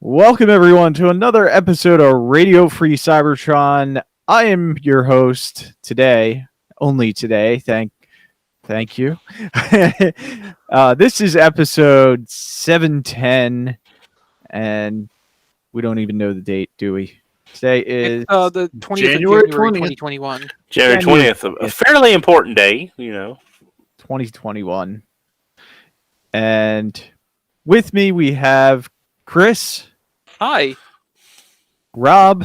Welcome everyone to another episode of Radio Free Cybertron. I am your host today, only today. Thank you. This is episode 710, and we don't even know the date, do we? Today is the 20th January of January 20th. 2021. January 20th, a fairly important day, 2021. And with me we have Chris. Hi. Rob.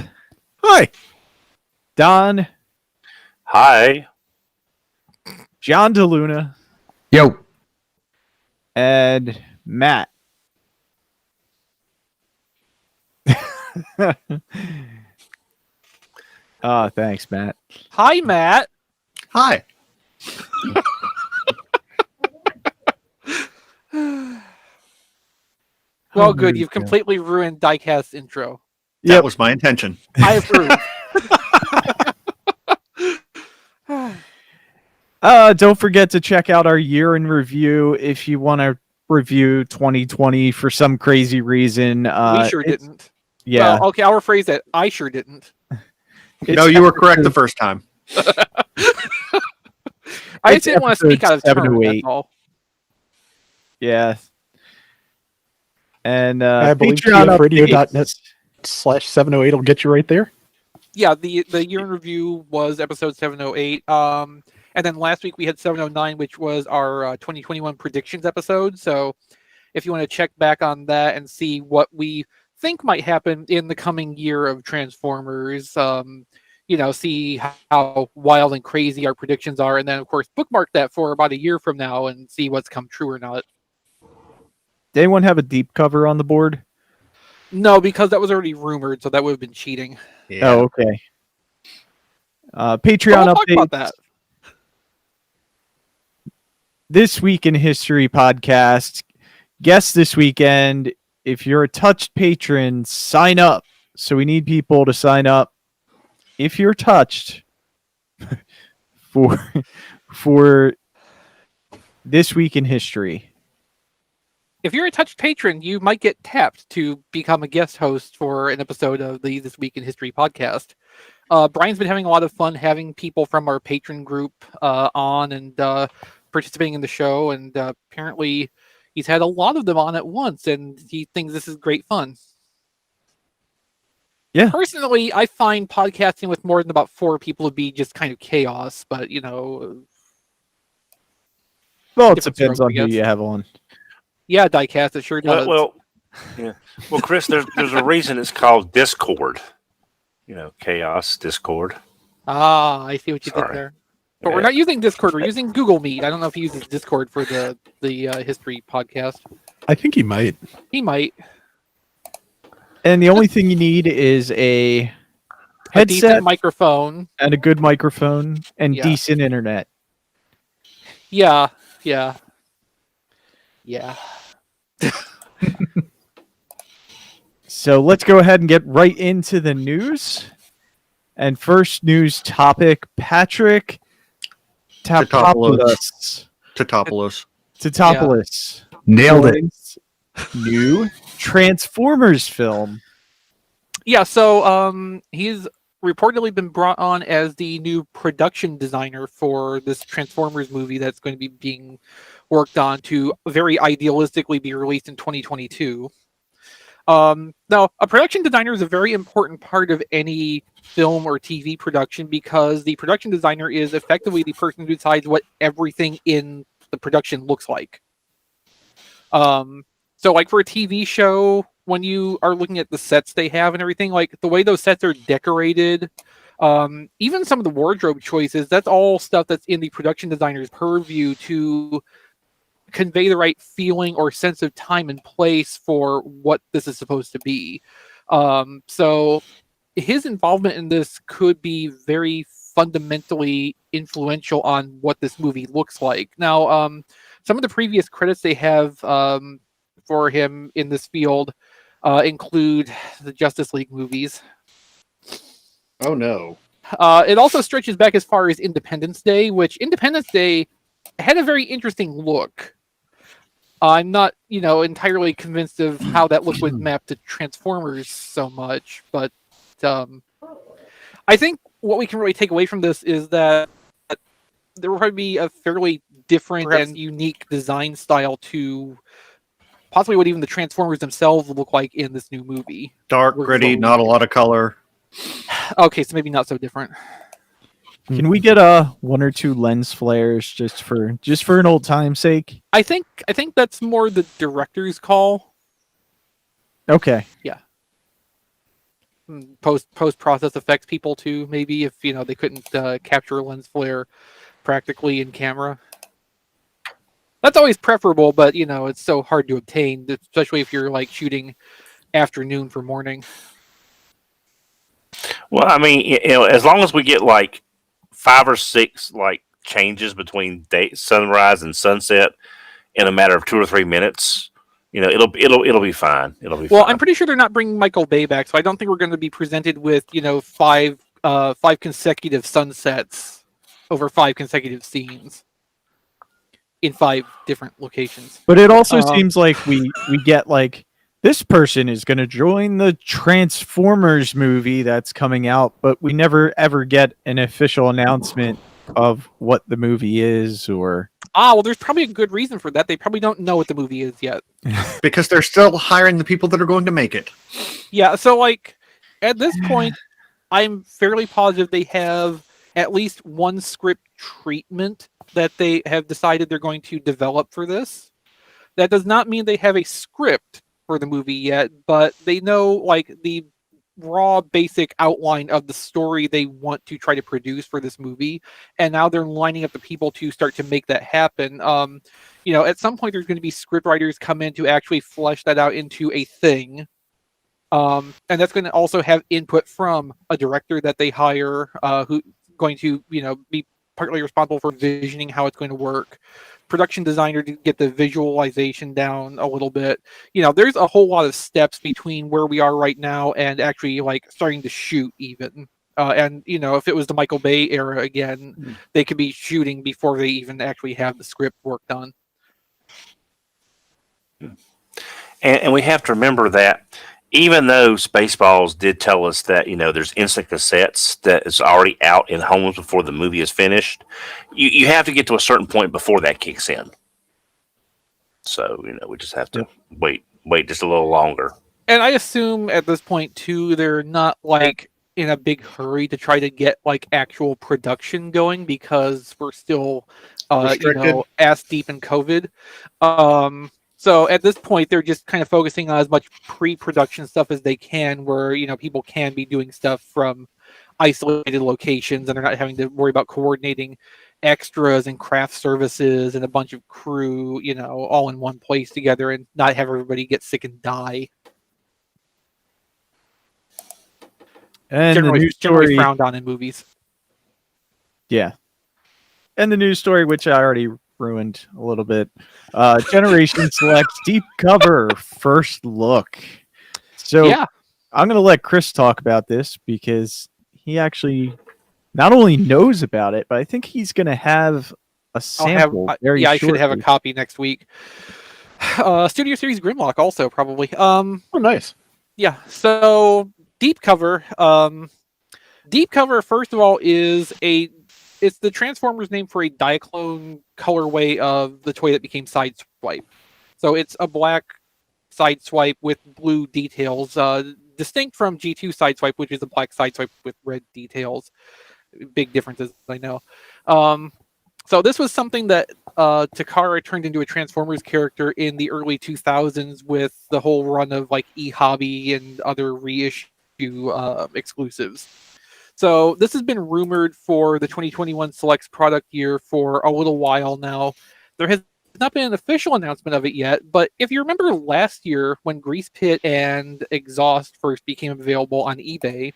Hi. Don. Hi. John DeLuna. Yo. And Matt. Thanks, Matt. Hi, Matt. Hi. Well, good. You've completely ruined Diecast's intro. That was my intention. I approve. Don't forget to check out our year in review if you want to review 2020 for some crazy reason. We sure didn't. Yeah. Well, okay, I'll rephrase that. I sure didn't. No, you were correct the first time. I just didn't want to speak out of turn. That's all. Yeah. And I believe radio.net/708 will get you right there. Yeah, the year in review was episode 708. And then last week we had 709, which was our 2021 predictions episode. So if you want to check back on that and see what we think might happen in the coming year of Transformers, see how wild and crazy our predictions are, and then of course bookmark that for about a year from now and see what's come true or not. Did anyone have a deep cover on the board? No, because that was already rumored, so that would have been cheating. Yeah. Oh, okay. Patreon we'll update. talk about that. This Week in History podcast. Guest this weekend. If you're a touched patron, sign up. So we need people to sign up. If you're touched for This Week in History. If you're a touched patron, you might get tapped to become a guest host for an episode of the This Week in History podcast. Brian's been having a lot of fun having people from our patron group on and participating in the show, and apparently he's had a lot of them on at once, and he thinks this is great fun. Yeah. Personally, I find podcasting with more than about 4 people to be just kind of chaos, but well, it depends on who you have on. Yeah, Diecast, it sure does. Well, Chris, there's a reason it's called Discord. Chaos, Discord. Ah, I see what you did there. But we're not using Discord. We're using Google Meet. I don't know if he uses Discord for the history podcast. I think he might. He might. And the only thing you need is a headset, decent microphone, and a good microphone, and decent internet. Yeah. So let's go ahead and get right into the news. And first news topic, Patrick Tatopoulos. Nailed it. New Transformers film. Yeah, so he's reportedly been brought on as the new production designer for this Transformers movie that's going to be being worked on to very idealistically be released in 2022. Now, a production designer is a very important part of any film or TV production because the production designer is effectively the person who decides what everything in the production looks like. So like for a TV show, when you are looking at the sets they have and everything, like the way those sets are decorated, even some of the wardrobe choices, that's all stuff that's in the production designer's purview to convey the right feeling or sense of time and place for what this is supposed to be. So his involvement in this could be very fundamentally influential on what this movie looks like. Now, some of the previous credits they have for him in this field include the Justice League movies. Oh, no. It also stretches back as far as Independence Day, which Independence Day had a very interesting look. I'm not, entirely convinced of how that look would map to Transformers so much, but I think what we can really take away from this is that there will probably be a fairly different and unique design style to possibly what even the Transformers themselves will look like in this new movie. Dark, gritty, not a lot of color. Okay, so maybe not so different. Can we get one or two lens flares just for an old time's sake? I think that's more the director's call. Okay. Yeah. Post process effects people too, maybe if they couldn't capture a lens flare practically in camera. That's always preferable, but it's so hard to obtain, especially if you're like shooting afternoon for morning. Well, I mean, as long as we get like 5 or 6 like changes between sunrise and sunset in a matter of 2 or 3 minutes, it'll be fine. It'll be well, fine. I'm pretty sure they're not bringing Michael Bay back, so I don't think we're going to be presented with 5 consecutive sunsets over 5 consecutive scenes in 5 different locations. But it also seems like we get like this person is going to join the Transformers movie that's coming out, but we never ever get an official announcement of what the movie is or. Well, there's probably a good reason for that. They probably don't know what the movie is yet. Because they're still hiring the people that are going to make it. Yeah, so like at this point, I'm fairly positive they have at least one script treatment that they have decided they're going to develop for this. That does not mean they have a script for the movie yet, but they know like the raw basic outline of the story they want to try to produce for this movie, and now they're lining up the people to start to make that happen. At some point there's going to be script writers come in to actually flesh that out into a thing, and that's going to also have input from a director that they hire, who's going to be partly responsible for visioning how it's going to work, production designer to get the visualization down a little bit. There's a whole lot of steps between where we are right now and actually like starting to shoot even. And if it was the Michael Bay era again, they could be shooting before they even actually have the script work done. And we have to remember that even though Spaceballs did tell us that, there's instant cassettes that is already out in homes before the movie is finished, you have to get to a certain point before that kicks in. So, we just have to wait just a little longer. And I assume at this point, too, they're not like in a big hurry to try to get like actual production going because we're still, ass deep in COVID. So at this point, they're just kind of focusing on as much pre-production stuff as they can where, people can be doing stuff from isolated locations and they're not having to worry about coordinating extras and craft services and a bunch of crew, all in one place together and not have everybody get sick and die. And the news generally story frowned on in movies. Yeah. And the news story, which I already ruined a little bit. Generation selects deep cover first look. So yeah. I'm going to let Chris talk about this because he actually not only knows about it, but I think he's going to have a sample. I should have a copy next week. Studio Series Grimlock also probably. Oh, nice. Yeah. So deep cover. Deep cover, first of all, it's the Transformers name for a Diaclone colorway of the toy that became Sideswipe. So it's a black Sideswipe with blue details, distinct from G2 Sideswipe, which is a black Sideswipe with red details. Big differences, I know. So this was something that Takara turned into a Transformers character in the early 2000s with the whole run of like eHobby and other reissue exclusives. So this has been rumored for the 2021 Selects product year for a little while now. There has not been an official announcement of it yet, but if you remember last year when Grease Pit and Exhaust first became available on eBay,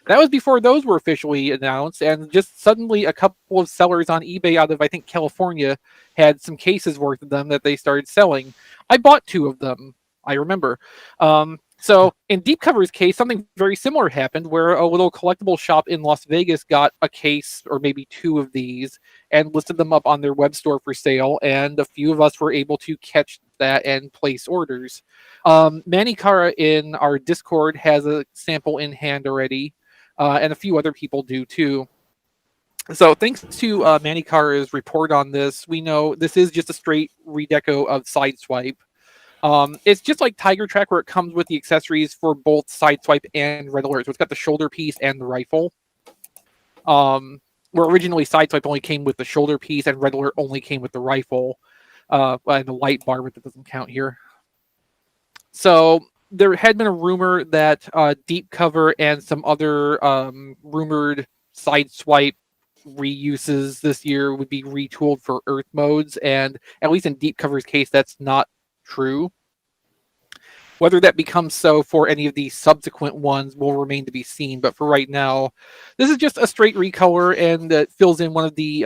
that was before those were officially announced, and just suddenly a couple of sellers on eBay out of, I think, California had some cases worth of them that they started selling. I bought 2 of them, I remember. So in Deep Cover's case, something very similar happened where a little collectible shop in Las Vegas got a case or maybe 2 of these and listed them up on their web store for sale. And a few of us were able to catch that and place orders. Manikara in our Discord has a sample in hand already, and a few other people do too. So thanks to Manikara's report on this, we know this is just a straight redeco of Sideswipe. It's just like Tiger Track, where it comes with the accessories for both Sideswipe and Red Alert. So it's got the shoulder piece and the rifle. Where originally Sideswipe only came with the shoulder piece and Red Alert only came with the rifle. And the light bar, but that doesn't count here. So there had been a rumor that Deep Cover and some other rumored Sideswipe reuses this year would be retooled for Earth modes, and at least in Deep Cover's case, that's not true. Whether that becomes so for any of the subsequent ones will remain to be seen, but for right now, this is just a straight recolor, and it fills in one of the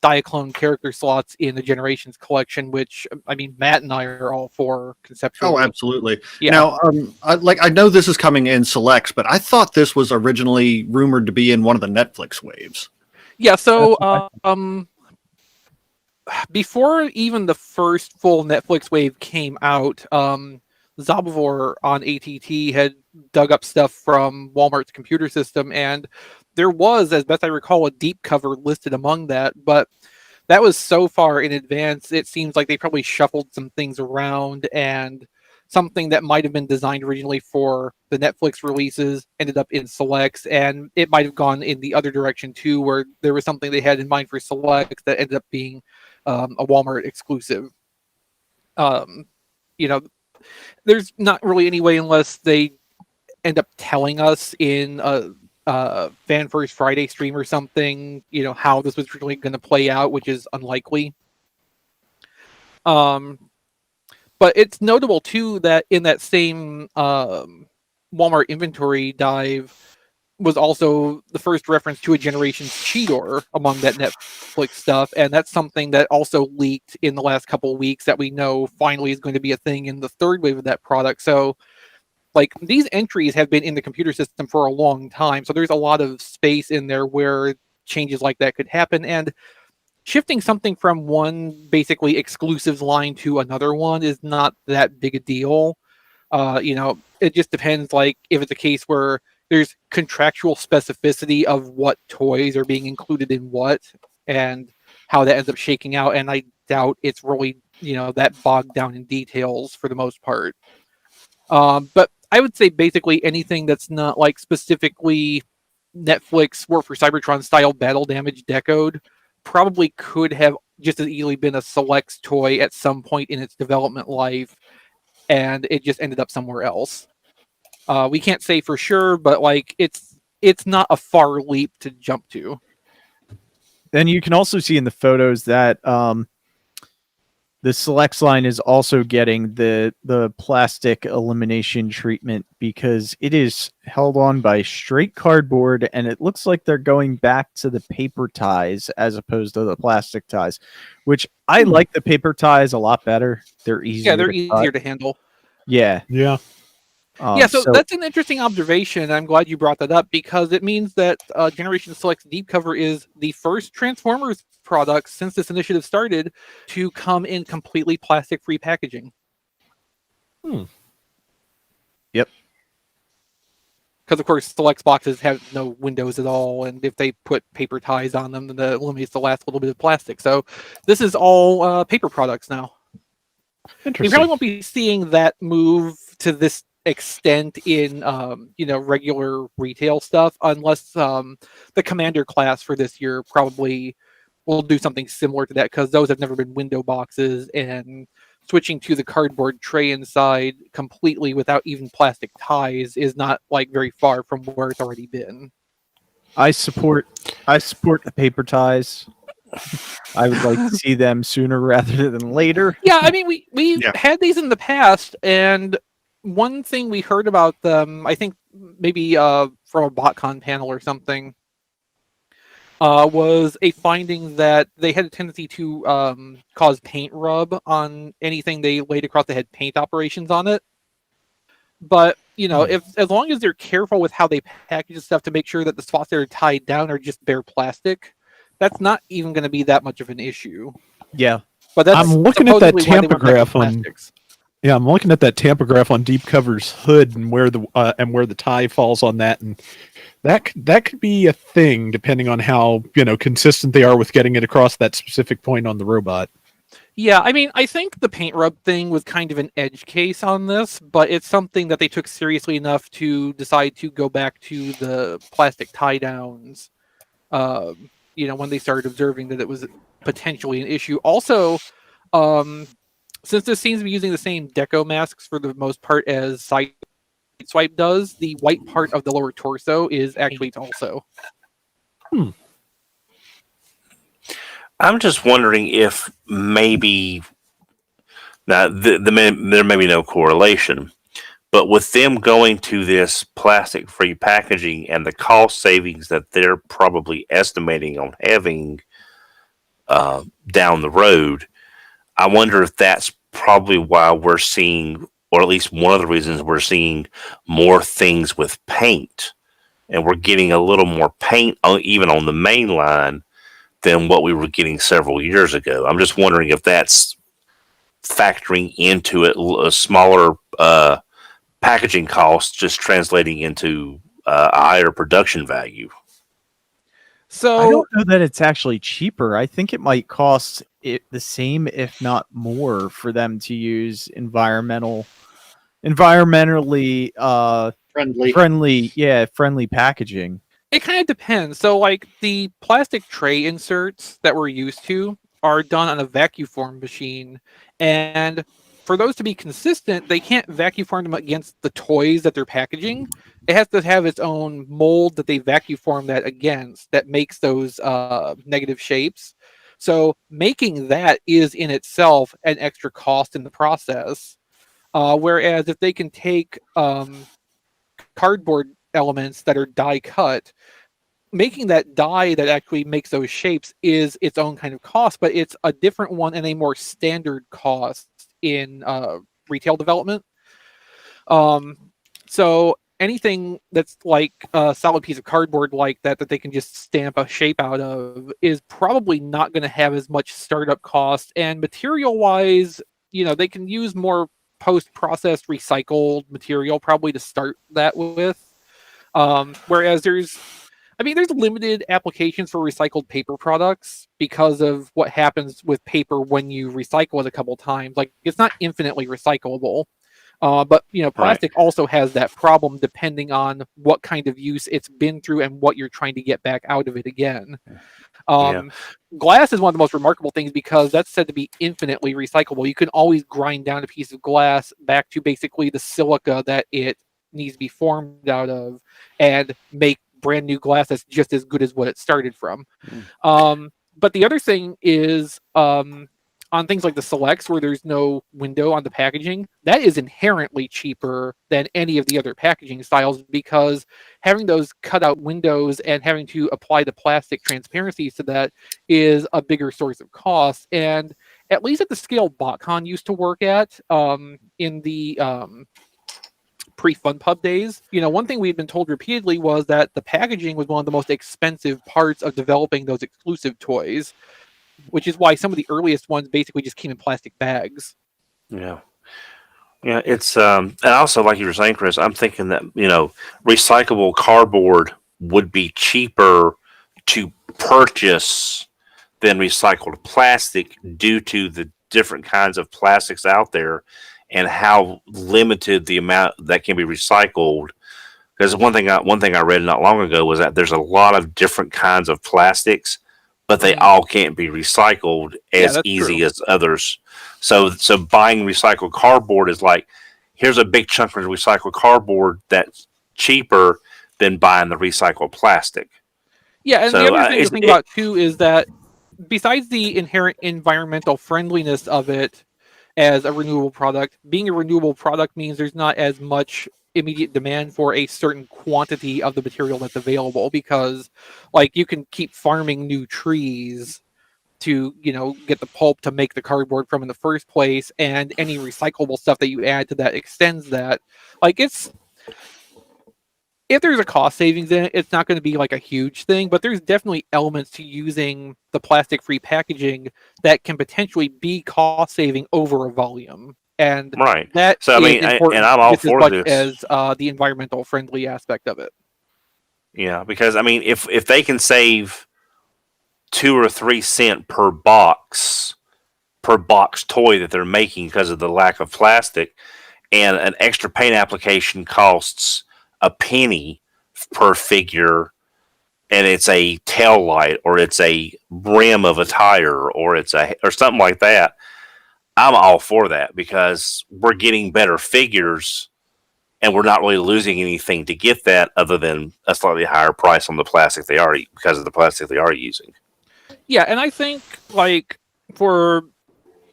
Diaclone character slots in the Generations collection, which, I mean, Matt and I are all for conceptually. Oh, absolutely. Yeah. Now, I know this is coming in selects, but I thought this was originally rumored to be in one of the Netflix waves. Yeah, so before even the first full Netflix wave came out, Zabavor on ATT had dug up stuff from Walmart's computer system, and there was, as best I recall, a Deep Cover listed among that, but that was so far in advance, it seems like they probably shuffled some things around, and something that might have been designed originally for the Netflix releases ended up in Selects, and it might have gone in the other direction too, where there was something they had in mind for Selects that ended up being a Walmart exclusive. There's not really any way, unless they end up telling us in a Fan First Friday stream or something, how this was really going to play out, which is unlikely. But it's notable too that in that same Walmart inventory dive was also the first reference to a Generations Cheetor among that Netflix stuff, and that's something that also leaked in the last couple of weeks that we know finally is going to be a thing in the third wave of that product. So, like, these entries have been in the computer system for a long time, so there's a lot of space in there where changes like that could happen, and shifting something from one basically exclusives line to another one is not that big a deal. It just depends, like, if it's a case where there's contractual specificity of what toys are being included in what and how that ends up shaking out. And I doubt it's really, that bogged down in details for the most part. But I would say basically anything that's not like specifically Netflix War for Cybertron style battle damage decoed probably could have just as easily been a Selects toy at some point in its development life, and it just ended up somewhere else. We can't say for sure, but like it's not a far leap to jump to. Then you can also see in the photos that the Selects line is also getting the plastic elimination treatment because it is held on by straight cardboard, and it looks like they're going back to the paper ties as opposed to the plastic ties, which I like the paper ties a lot better. They're easier. Yeah, they're easier to handle. Yeah. Yeah. So that's an interesting observation. I'm glad you brought that up because it means that Generation Select's Deep Cover is the first Transformers product since this initiative started to come in completely plastic-free packaging. Yep. Because, of course, Select's boxes have no windows at all, and if they put paper ties on them, then that eliminates the last little bit of plastic. So this is all paper products now. Interesting. You probably won't be seeing that move to this extent in regular retail stuff unless the Commander class for this year probably will do something similar to that, because those have never been window boxes, and switching to the cardboard tray inside completely without even plastic ties is not like very far from where it's already been. I support the paper ties. I would like to see them sooner rather than later. Yeah, I mean, we had these in the past, and one thing we heard about them, I think maybe from a BotCon panel or something, was a finding that they had a tendency to cause paint rub on anything they laid across that had paint operations on it. But, if as long as they're careful with how they package stuff to make sure that the spots that are tied down are just bare plastic, that's not even going to be that much of an issue. Yeah. But that's I'm looking at that supposedly why they went back to tampograph on. plastics. Yeah, I'm looking at that tampograph on Deep Cover's hood and where the tie falls on that, and that could be a thing depending on how consistent they are with getting it across that specific point on the robot. Yeah, I mean, I think the paint rub thing was kind of an edge case on this, but it's something that they took seriously enough to decide to go back to the plastic tie downs. When they started observing that it was potentially an issue. Also, since this seems to be using the same deco masks for the most part as Sideswipe does, the white part of the lower torso is actually also. I'm just wondering if maybe now there may be no correlation, but with them going to this plastic-free packaging and the cost savings that they're probably estimating on having down the road, I wonder if that's probably why we're seeing, or at least one of the reasons we're seeing more things with paint, and we're getting a little more paint even on the main line than what we were getting several years ago. I'm just wondering if that's factoring into it, a smaller packaging costs just translating into a higher production value. So I don't know that it's actually cheaper. I think it might cost it the same, if not more, for them to use environmentally friendly packaging. it kind of depends. So, like, the plastic tray inserts that we're used to are done on a vacuum form machine. And for those to be consistent, they can't vacuum form them against the toys that they're packaging. It has to have its own mold that they vacuum form that against that makes those negative shapes. So, making that is in itself an extra cost in the process. Whereas if they can take cardboard elements that are die cut, making that die that actually makes those shapes is its own kind of cost, but it's a different one and a more standard cost in retail development. So anything that's like a solid piece of cardboard like that they can just stamp a shape out of is probably not going to have as much startup cost, and material wise, they can use more post-processed recycled material probably to start that with. Whereas there's limited applications for recycled paper products because of what happens with paper when you recycle it a couple times. Like, it's not infinitely recyclable. But plastic also has that problem depending on what kind of use it's been through and what you're trying to get back out of it again. Glass is one of the most remarkable things because that's said to be infinitely recyclable. You can always grind down a piece of glass back to basically the silica that it needs to be formed out of and make brand new glass that's just as good as what it started from. But the other thing is on things like the selects where there's no window on the packaging, that is inherently cheaper than any of the other packaging styles because having those cutout windows and having to apply the plastic transparencies to that is a bigger source of cost. And at least at the scale BotCon used to work at in the pre-FunPub days, one thing we'd been told repeatedly was that the packaging was one of the most expensive parts of developing those exclusive toys, which is why some of the earliest ones basically just came in plastic bags. Yeah, it's and also, like you were saying, Chris, I'm thinking that recyclable cardboard would be cheaper to purchase than recycled plastic due to the different kinds of plastics out there and how limited the amount that can be recycled. Because one thing I read not long ago was that there's a lot of different kinds of plastics, but they all can't be recycled as easy as others. So buying recycled cardboard is like, here's a big chunk of recycled cardboard that's cheaper than buying the recycled plastic. Yeah, and the other thing to think about too is that besides the inherent environmental friendliness of it as a renewable product, being a renewable product means there's not as much immediate demand for a certain quantity of the material that's available because, like, you can keep farming new trees to get the pulp to make the cardboard from in the first place, and any recyclable stuff that you add to that extends that. Like, it's if there's a cost savings in it, it's not going to be like a huge thing, but there's definitely elements to using the plastic-free packaging that can potentially be cost saving over a volume. And Right. that So, I is mean, important and I'm all just as for much this. as the environmental friendly aspect of it. Yeah, because I mean, if they can save 2 or 3 cent per box toy that they're making because of the lack of plastic, and an extra paint application costs a penny per figure, and it's a tail light or it's a rim of a tire or it's or something like that, I'm all for that because we're getting better figures and we're not really losing anything to get that other than a slightly higher price on the plastic they are because of the plastic they are using. Yeah, and I think like for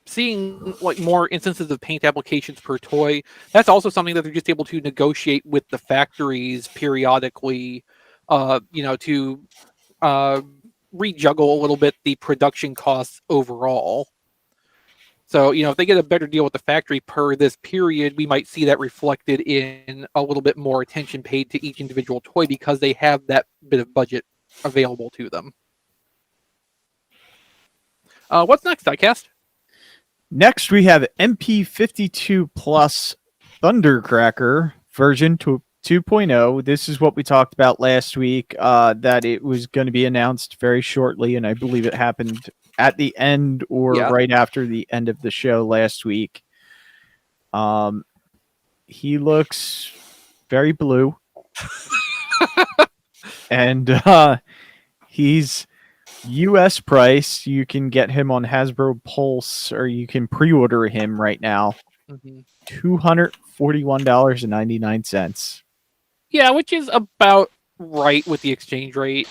seeing like more instances of paint applications per toy, that's also something that they're just able to negotiate with the factories periodically, to rejuggle a little bit the production costs overall. So, if they get a better deal with the factory per this period, we might see that reflected in a little bit more attention paid to each individual toy because they have that bit of budget available to them. What's next, Diecast? Next, we have MP52 Plus Thundercracker version 2.0. This is what we talked about last week, that it was going to be announced very shortly, and I believe it happened at the end or right after the end of the show last week. He looks very blue. And he's US price. You can get him on Hasbro Pulse, or you can pre-order him right now. $241.99. Yeah, which is about right with the exchange rate.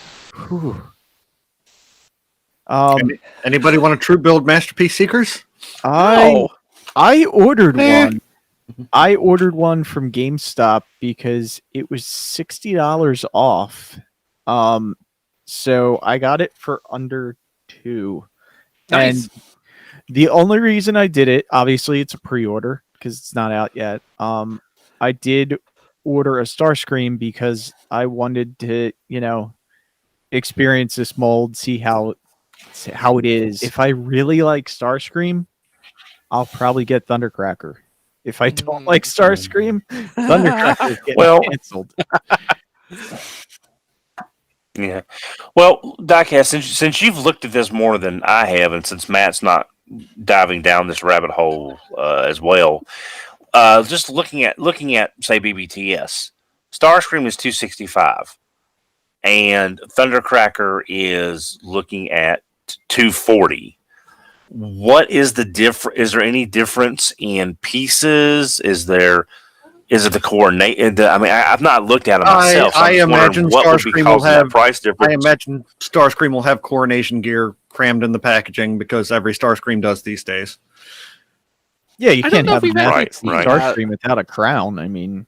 Anybody want a true build Masterpiece Seekers? I ordered one. I ordered one from GameStop because it was $60 off. So I got it for under $2. Nice. And the only reason I did it, obviously it's a pre-order because it's not out yet. I did order a Starscream because I wanted to, experience this mold, see how it is. If I really like Starscream, I'll probably get Thundercracker. If I don't like Starscream, Thundercracker is getting canceled. Yeah. Well, Diecast, since you've looked at this more than I have, and since Matt's not diving down this rabbit hole as well, just looking at say BBTS, Starscream is $265, and Thundercracker is looking at $240. What is the difference? Is there any difference in pieces? Is it the coordinate? I mean, I've not looked at it myself. So I imagine Starscream will have price difference. I imagine Starscream will have coronation gear crammed in the packaging because every Starscream does these days. Yeah, you can't have a right. Starscream without a crown. I mean,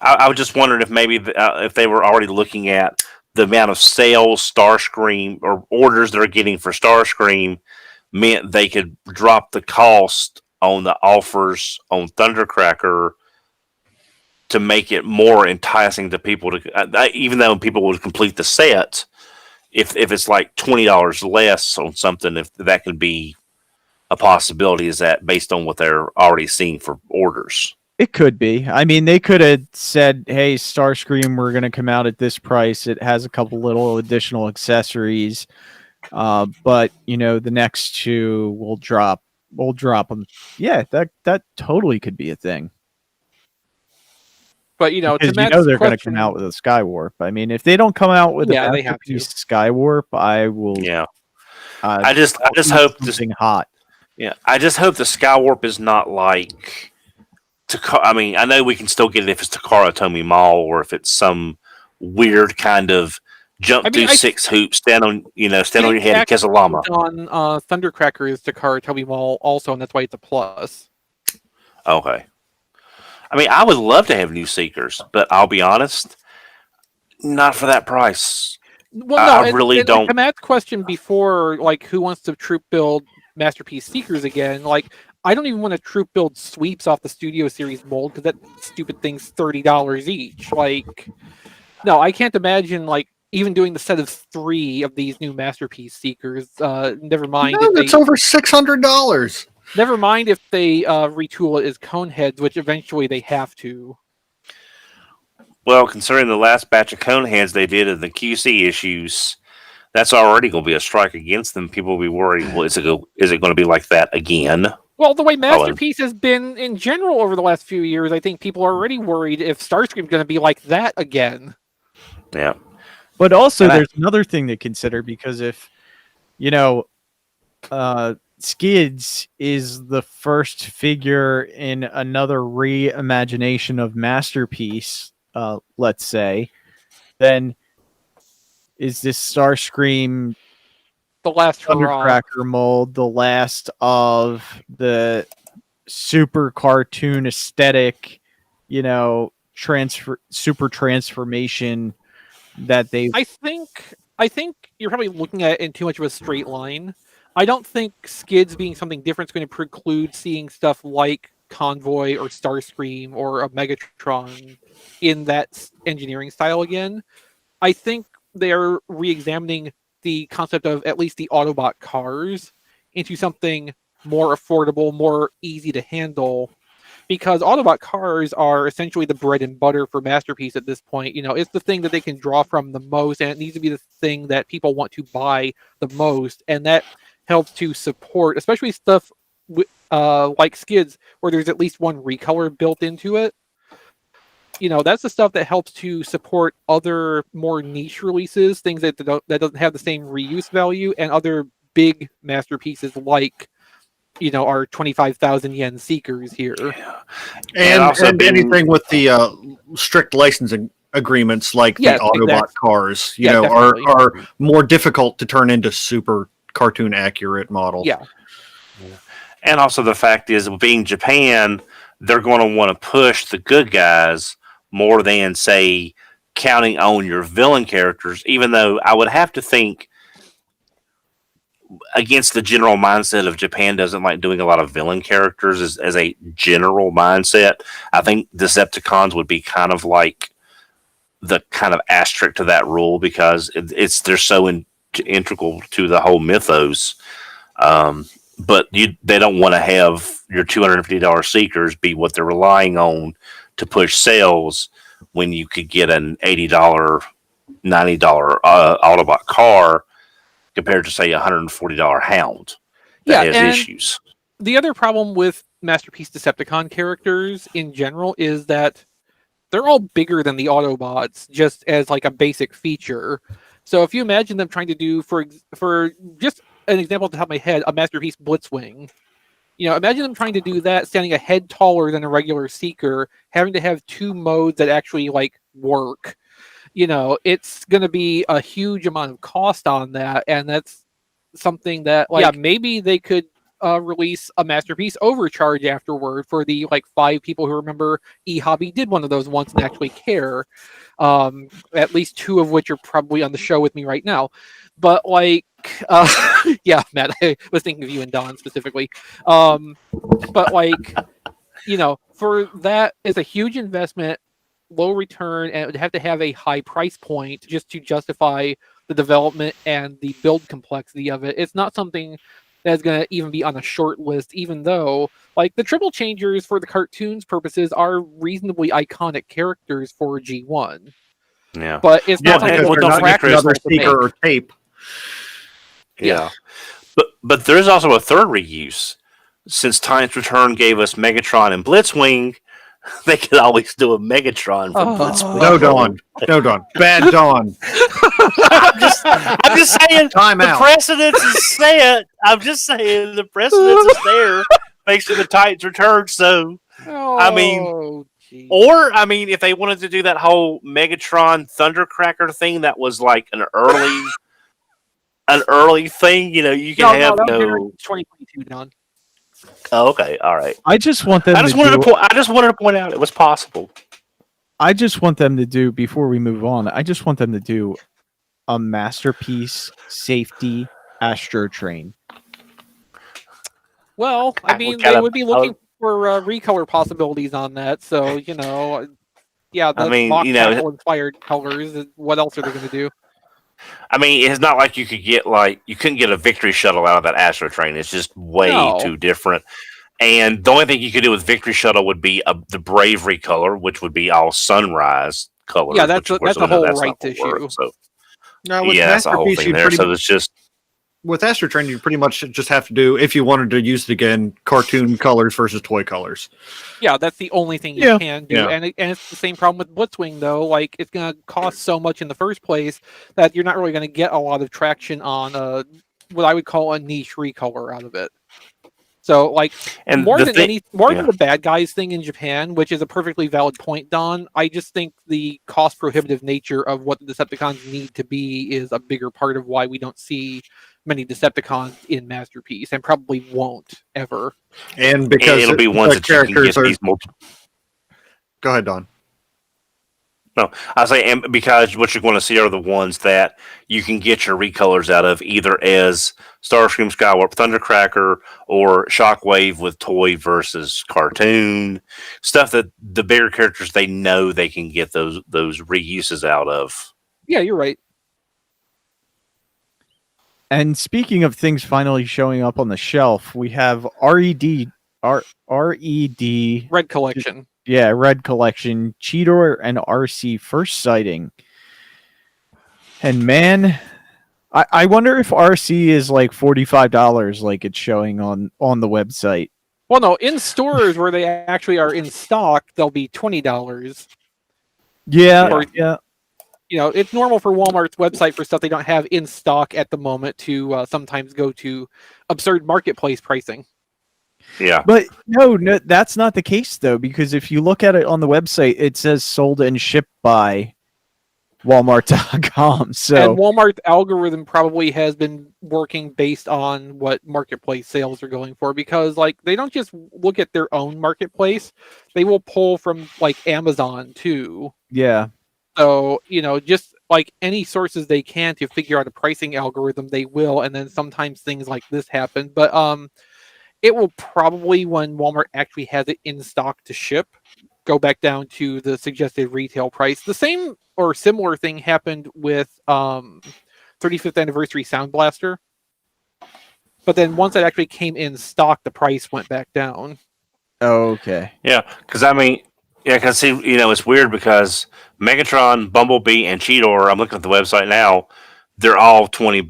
I was just wondering if maybe if they were already looking at the amount of sales Starscream or orders they're getting for Starscream meant they could drop the cost on the offers on Thundercracker to make it more enticing to people to, even though people would complete the set, if it's like $20 less on something, if that could be a possibility. Is that based on what they're already seeing for orders? it could be. I mean, they could have said, hey, Starscream, we're going to come out at this price. It has a couple little additional accessories. But, the next two will drop. We'll drop them. Yeah, that totally could be a thing. But because they're going to come out with a Skywarp. I mean, if they don't come out with a Masterpiece Skywarp, I will. Yeah, I just hope something hot. Yeah, I just hope the Skywarp is not like. I mean, I know we can still get it if it's Takara Tomy Mall or if it's some weird kind of jump through 6 hoops, stand on your head and kiss a llama. On Thundercracker is Takara Tomy Mall also, and that's why it's a plus. Okay. I mean, I would love to have new Seekers, but I'll be honest, not for that price. Well, no, I really don't. To Matt's question before, like, who wants to troop build Masterpiece Seekers again? Like, I don't even want to troop build sweeps off the Studio Series mold because that stupid thing's $30 each. Like, no, I can't imagine like even doing the set of 3 of these new Masterpiece Seekers. Never mind No, if that's they over $600. never mind if they retool it as cone heads, which eventually they have to. Well, considering the last batch of cone heads they did of the QC issues, that's already going to be a strike against them. People will be worried. Well, is it going to be like that again? Well, the way Masterpiece has been in general over the last few years, I think people are already worried if Starscream's going to be like that again. Yeah. But also, there's another thing to consider, because if, Skids is the first figure in another reimagination of Masterpiece, let's say, then is this Starscream The last hurrah. Thundercracker mold the last of the super cartoon aesthetic, super transformation that they... I think you're probably looking at it in too much of a straight line. I don't think Skids being something different is going to preclude seeing stuff like Convoy or Starscream or a Megatron in that engineering style again. I think they're re-examining the concept of at least the Autobot cars into something more affordable, more easy to handle, because Autobot cars are essentially the bread and butter for Masterpiece at this point. It's the thing that they can draw from the most, and it needs to be the thing that people want to buy the most, and that helps to support, especially stuff like Skids, where there's at least one recolor built into it. That's the stuff that helps to support other more niche releases, things that doesn't have the same reuse value, and other big masterpieces like, our 25,000 yen Seekers here. Yeah. And anything with the strict licensing agreements, like the Autobot cars, are more difficult to turn into super cartoon accurate models. Yeah. And also the fact is, being Japan, they're going to want to push the good guys more than, say, counting on your villain characters, even though I would have to think, against the general mindset of Japan doesn't like doing a lot of villain characters as a general mindset, I think Decepticons would be kind of like the kind of asterisk to that rule, because they're so integral to the whole mythos. But they don't want to have your $250 Seekers be what they're relying on to push sales, when you could get an $80, $90 Autobot car compared to, say, a $140 Hound that has issues. The other problem with Masterpiece Decepticon characters in general is that they're all bigger than the Autobots, just as like a basic feature. So if you imagine them trying to do, for just an example at the top of my head, a Masterpiece Blitzwing. Imagine them trying to do that, standing a head taller than a regular Seeker, having to have 2 modes that actually work. It's going to be a huge amount of cost on that, and that's something that maybe they could release a Masterpiece Overcharge afterward for the 5 people who remember eHobby did one of those once and actually care. At least 2 of which are probably on the show with me right now. But yeah, Matt, I was thinking of you and Don specifically. But for that, it's a huge investment, low return, and it would have to have a high price point just to justify the development and the build complexity of it. It's not something that's going to even be on a short list, even though the Triple Changers for the cartoons purposes are reasonably iconic characters for G1. Yeah, but it's not something because they're not another Seeker or Tape. Yeah. But there's also a third reuse. Since Titans Return gave us Megatron and Blitzwing, they could always do a Megatron for Blitzwing. No, Dawn. Bad Dawn. I'm just saying Time out. Precedence is set. I'm just saying the precedence is there. Thanks to the Titans Return. So, if they wanted to do that whole Megatron Thundercracker thing, that was like an early thing, you can have 2022 done. Oh, okay, all right. I just want them. I just wanted to point out it was possible. I just want them to do, before we move on, I just want them to do a Masterpiece Safety Astro Train. Well, I We mean, kinda- they would be looking for recolor possibilities on that. So, yeah, I the mean, mock tackle inspired colors. What else are they going to do? I mean, it's not like you couldn't get a victory shuttle out of that Astro train. It's just way too different. And the only thing you could do with victory shuttle would be the bravery color, which would be all sunrise colors. Yeah, that's which, a whole that's rights not gonna work, issue. So Now with that's a whole Masterpiece, thing there. So it's just with Astro Train, you pretty much just have to do, if you wanted to use it again, cartoon colors versus toy colors. Yeah, that's the only thing you can do. Yeah. And it's the same problem with Blitzwing, though. Like, it's going to cost so much in the first place that you're not really going to get a lot of traction on what I would call a niche recolor out of it. So, like, and more the than the bad guys thing in Japan, which is a perfectly valid point, Don, I just think the cost prohibitive nature of what the Decepticons need to be is a bigger part of why we don't see many Decepticons in Masterpiece, and probably won't ever. And because it'll be ones that you can get these multiple. Go ahead, Don. No, I say, and because what you're going to see are the ones that you can get your recolors out of, either as Starscream, Skywarp, Thundercracker, or Shockwave with toy versus cartoon stuff. That the bigger characters, they know they can get those reuses out of. Yeah, you're right. And speaking of things finally showing up on the shelf, we have R.E.D. Red Collection. Yeah, Red Collection, Cheetor and Arcee first sighting. And man, I wonder if Arcee is like $45 like it's showing on the website. Well, no, in stores where they actually are in stock, they'll be $20. Yeah, yeah. It's normal for Walmart's website for stuff they don't have in stock at the moment to sometimes go to absurd marketplace pricing. Yeah. But no, that's not the case, though, because if you look at it on the website, it says sold and shipped by Walmart.com. So, and Walmart's algorithm probably has been working based on what marketplace sales are going for, because they don't just look at their own marketplace, they will pull from Amazon too. Yeah. So, just like any sources they can to figure out a pricing algorithm, they will, and then sometimes things like this happen. But it will probably, when Walmart actually has it in stock to ship, go back down to the suggested retail price. The same or similar thing happened with 35th Anniversary Sound Blaster. But then once it actually came in stock, the price went back down. Oh, okay. Yeah, because see, it's weird because Megatron, Bumblebee, and Cheetor, I'm looking at the website now, they're all $20.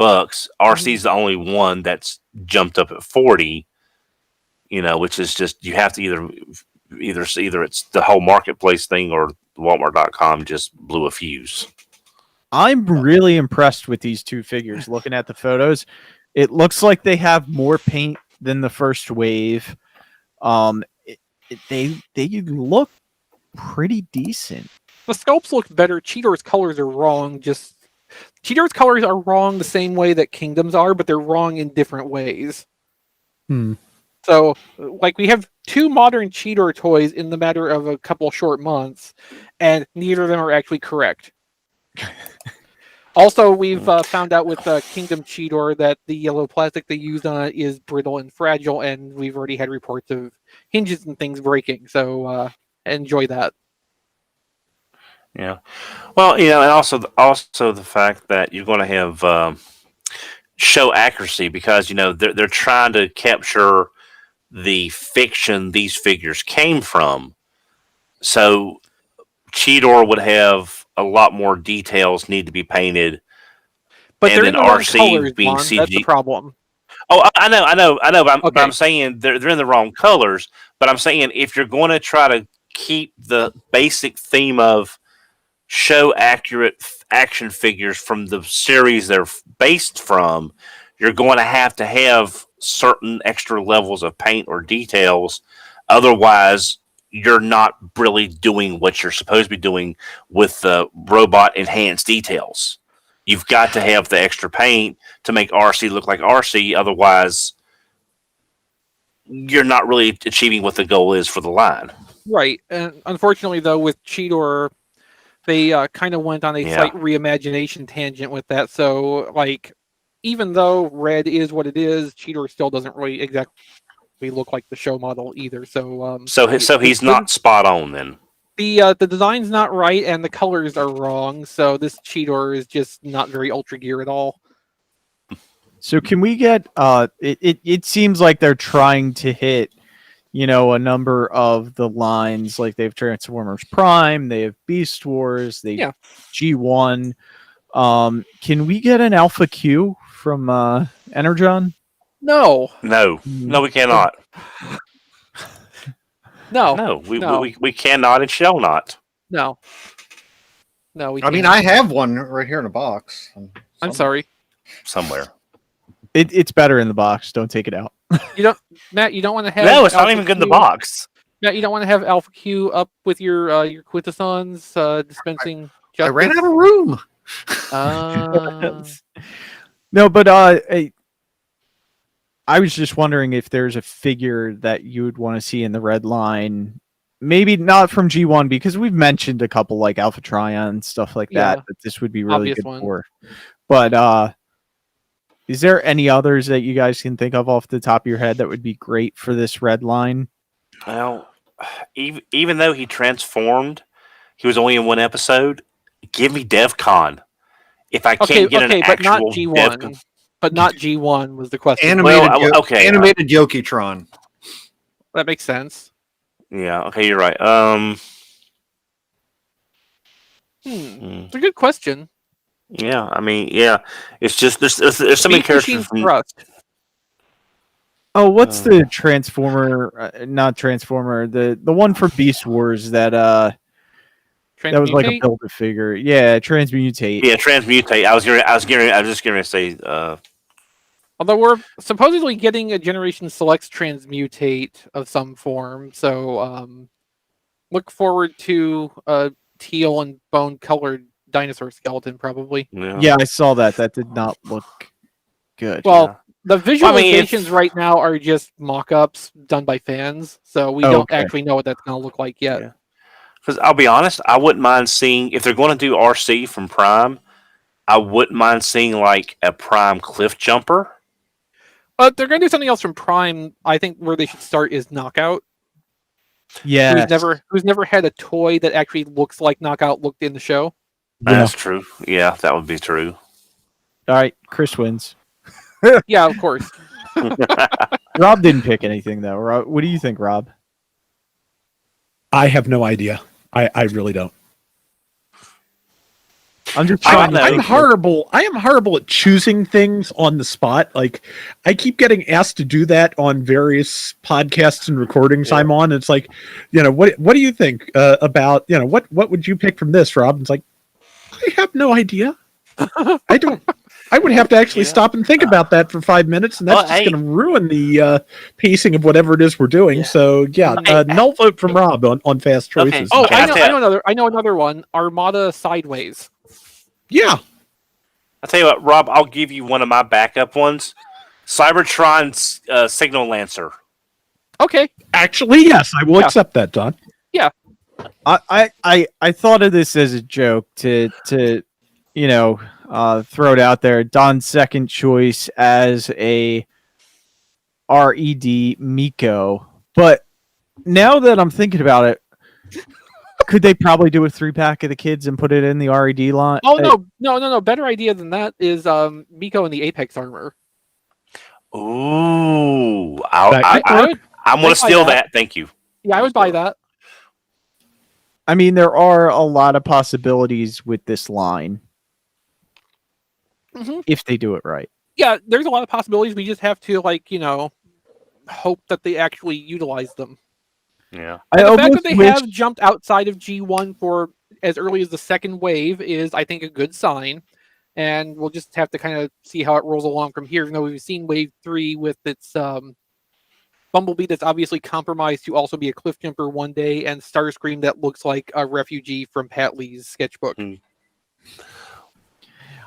Arcee's the only one that's jumped up at 40. Which is just, you have to either it's the whole marketplace thing or Walmart.com just blew a fuse. I'm really impressed with these two figures. Looking at the photos, it looks like they have more paint than the first wave. They look pretty decent. The sculpts look better. Cheetor's colors are wrong. Cheetor's colors are wrong the same way that Kingdom's are, but they're wrong in different ways. So, we have two modern Cheetor toys in the matter of a couple short months, and neither of them are actually correct. Also, we've found out with Kingdom Cheetor that the yellow plastic they used on it is brittle and fragile, and we've already had reports of hinges and things breaking. So, enjoy that. Yeah. Well, and also the fact that you're going to have show accuracy, because they're trying to capture the fiction these figures came from. So Cheetor would have a lot more details need to be painted, but and they're then in the wrong RC colors, being Juan. CG. That's the problem. Oh, I know. But I'm saying they're in the wrong colors. But I'm saying, if you're going to try to keep the basic theme of show accurate action figures from the series they're based from, you're going to have certain extra levels of paint or details. Otherwise, you're not really doing what you're supposed to be doing with the robot enhanced details. You've got to have the extra paint to make RC look like RC. Otherwise, you're not really achieving what the goal is for the line. Right. And unfortunately, though, with Cheetor, they kind of went on a slight reimagination tangent with that. So, even though red is what it is, Cheetor still doesn't really exactly exactly look like the show model either. So So he's not spot on then. The design's not right and the colors are wrong. So this Cheetor is just not very Ultra Gear at all. So can we get it seems like they're trying to hit, a number of the lines. Like they have Transformers Prime, they have Beast Wars, they have G1. Can we get an Alpha Q from Energon? No, we cannot. No, we cannot and shall not. No, we I mean, can't. I have one right here in a box. I'm sorry. Somewhere. It's better in the box. Don't take it out. Matt, you don't want to have. No, it's not even good in the box. Matt, you don't want to have Alpha Q up with your Quintessons dispensing. I ran out of room. No, but I was just wondering if there's a figure that you would want to see in the red line. Maybe not from G1 because we've mentioned a couple like Alpha Trion and stuff like that this would be really good for. But is there any others that you guys can think of off the top of your head that would be great for this red line? Well, even though he transformed, he was only in one episode. Give me DevCon. If I can't get an actual G1. But not G1 was the question. Animated Yokitron. That makes sense. Yeah, okay, you're right. It's a good question. Yeah, I mean, it's just there's so many characters. Oh, what's the Transformer? Not Transformer. The one for Beast Wars that was like a Build-A-Figure. Yeah, Transmutate. Yeah, Transmutate. I was just gonna say. Although we're supposedly getting a Generation Selects Transmutate of some form, so look forward to a teal and bone-colored dinosaur skeleton, probably. Yeah, I saw that. That did not look good. Well, the visualizations right now are just mock-ups done by fans, so we don't actually know what that's going to look like yet. Because I'll be honest, I wouldn't mind seeing, if they're going to do RC from Prime, I wouldn't mind seeing like a Prime Cliff Jumper. They're going to do something else from Prime. I think where they should start is Knockout. Yeah. Who's never had a toy that actually looks like Knockout looked in the show. That's true. Yeah, that would be true. All right, Chris wins. Yeah, of course. Rob didn't pick anything though. Rob, what do you think, Rob? I have no idea. I really don't. I'm just I'm horrible. I am horrible at choosing things on the spot. Like, I keep getting asked to do that on various podcasts and recordings I'm on. It's like, what do you think about, what would you pick from this, Rob? It's like, I have no idea. I don't. I would have to actually stop and think about that for 5 minutes, and that's just going to ruin the pacing of whatever it is we're doing. So null vote from Rob on fast choices. Okay. Oh, I know another one. Armada Sideways. Yeah. I'll tell you what, Rob, I'll give you one of my backup ones. Cybertron's Signal Lancer. Okay. Actually, yes, I will accept that, Don. Yeah. I thought of this as a joke to throw it out there. Don's second choice as a R.E.D. Miko. But now that I'm thinking about it, could they probably do a 3-pack of the kids and put it in the R.E.D. line? Oh, no. Better idea than that is Miko in the Apex armor. Ooh. I'm going to steal that. Thank you. Yeah, I would buy that. I mean, there are a lot of possibilities with this line. Mm-hmm. If they do it right. Yeah, there's a lot of possibilities. We just have to, hope that they actually utilize them. Yeah. The fact that they have jumped outside of G1 for as early as the second wave is, I think, a good sign. And we'll just have to kind of see how it rolls along from here. Even though we've seen Wave 3 with its Bumblebee that's obviously compromised to also be a cliff jumper one day, and Starscream that looks like a refugee from Pat Lee's sketchbook.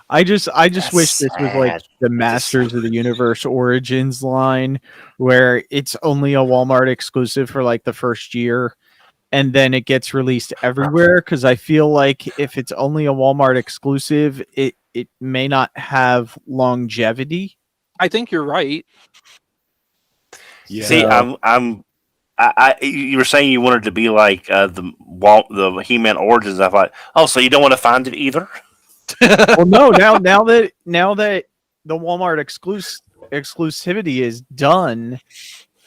I just wish this was like the Masters of the Universe Origins line, where it's only a Walmart exclusive for like the first year, and then it gets released everywhere. Because I feel like if it's only a Walmart exclusive, it may not have longevity. I think you're right. Yeah. See, you were saying you wanted to be like the He-Man Origins. I thought, oh, so you don't want to find it either? Well, no. Now that the Walmart exclusivity is done,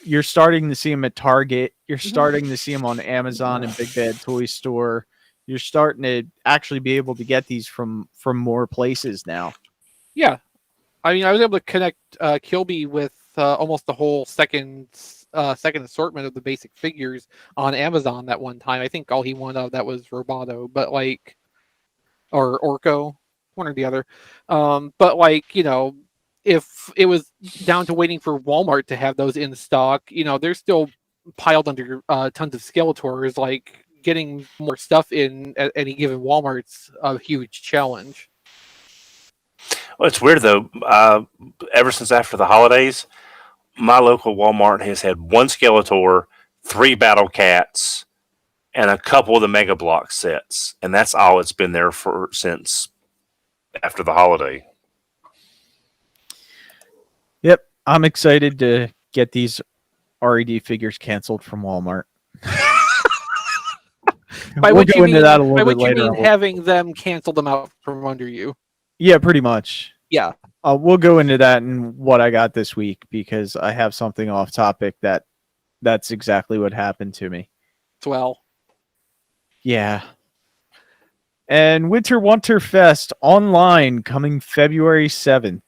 you're starting to see them at Target. You're starting to see them on Amazon and Big Bad Toy Store. You're starting to actually be able to get these from more places now. Yeah, I mean, I was able to connect Kilby with almost the whole second assortment of the basic figures on Amazon that one time. I think all he wanted that was Roboto, but like, or Orko, one or the other. But like, you know, if it was down to waiting for Walmart to have those in stock, you know, they're still piled under tons of Skeletors. Like getting more stuff in at any given Walmart's a huge challenge. Well, it's weird though. Ever since after the holidays, my local Walmart has had one Skeletor, 3 Battle Cats, and a couple of the Mega Block sets, and that's all it's been there for since after the holiday. Yep, I'm excited to get these R.E.D. figures canceled from Walmart. By we'll which go you into mean, that a little by bit which you later. mean having them cancel them out from under you. Yeah, pretty much. Yeah. We'll go into that and what I got this week because I have something off topic that's exactly what happened to me. Well. Yeah. And Wonderfest Online coming February 7th.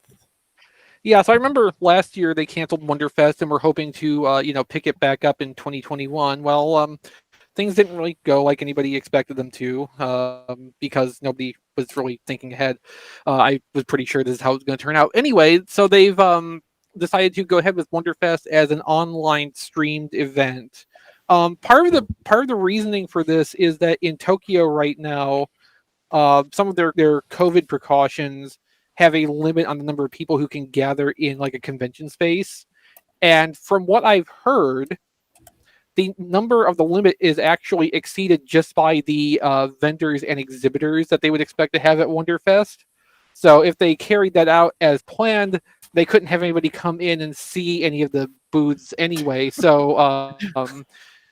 Yeah, so I remember last year they canceled Wonderfest and we're hoping to pick it back up in 2021. Well, things didn't really go like anybody expected them to because nobody was really thinking ahead. I was pretty sure this is how it was going to turn out. Anyway, so they've decided to go ahead with Wonderfest as an online streamed event. Part of the reasoning for this is that in Tokyo right now, some of their COVID precautions have a limit on the number of people who can gather in like a convention space. And from what I've heard, the number of the limit is actually exceeded just by the vendors and exhibitors that they would expect to have at Wonderfest. So if they carried that out as planned, they couldn't have anybody come in and see any of the booths anyway. So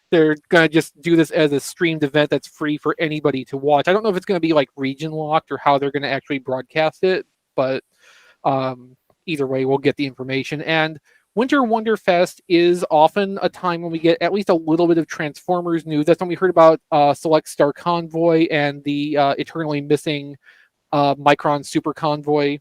they're going to just do this as a streamed event that's free for anybody to watch. I don't know if it's going to be like region locked or how they're going to actually broadcast it, but either way, we'll get the information. And Winter Wonderfest is often a time when we get at least a little bit of Transformers news. That's when we heard about Select Star Convoy and the eternally missing Micron Super Convoy,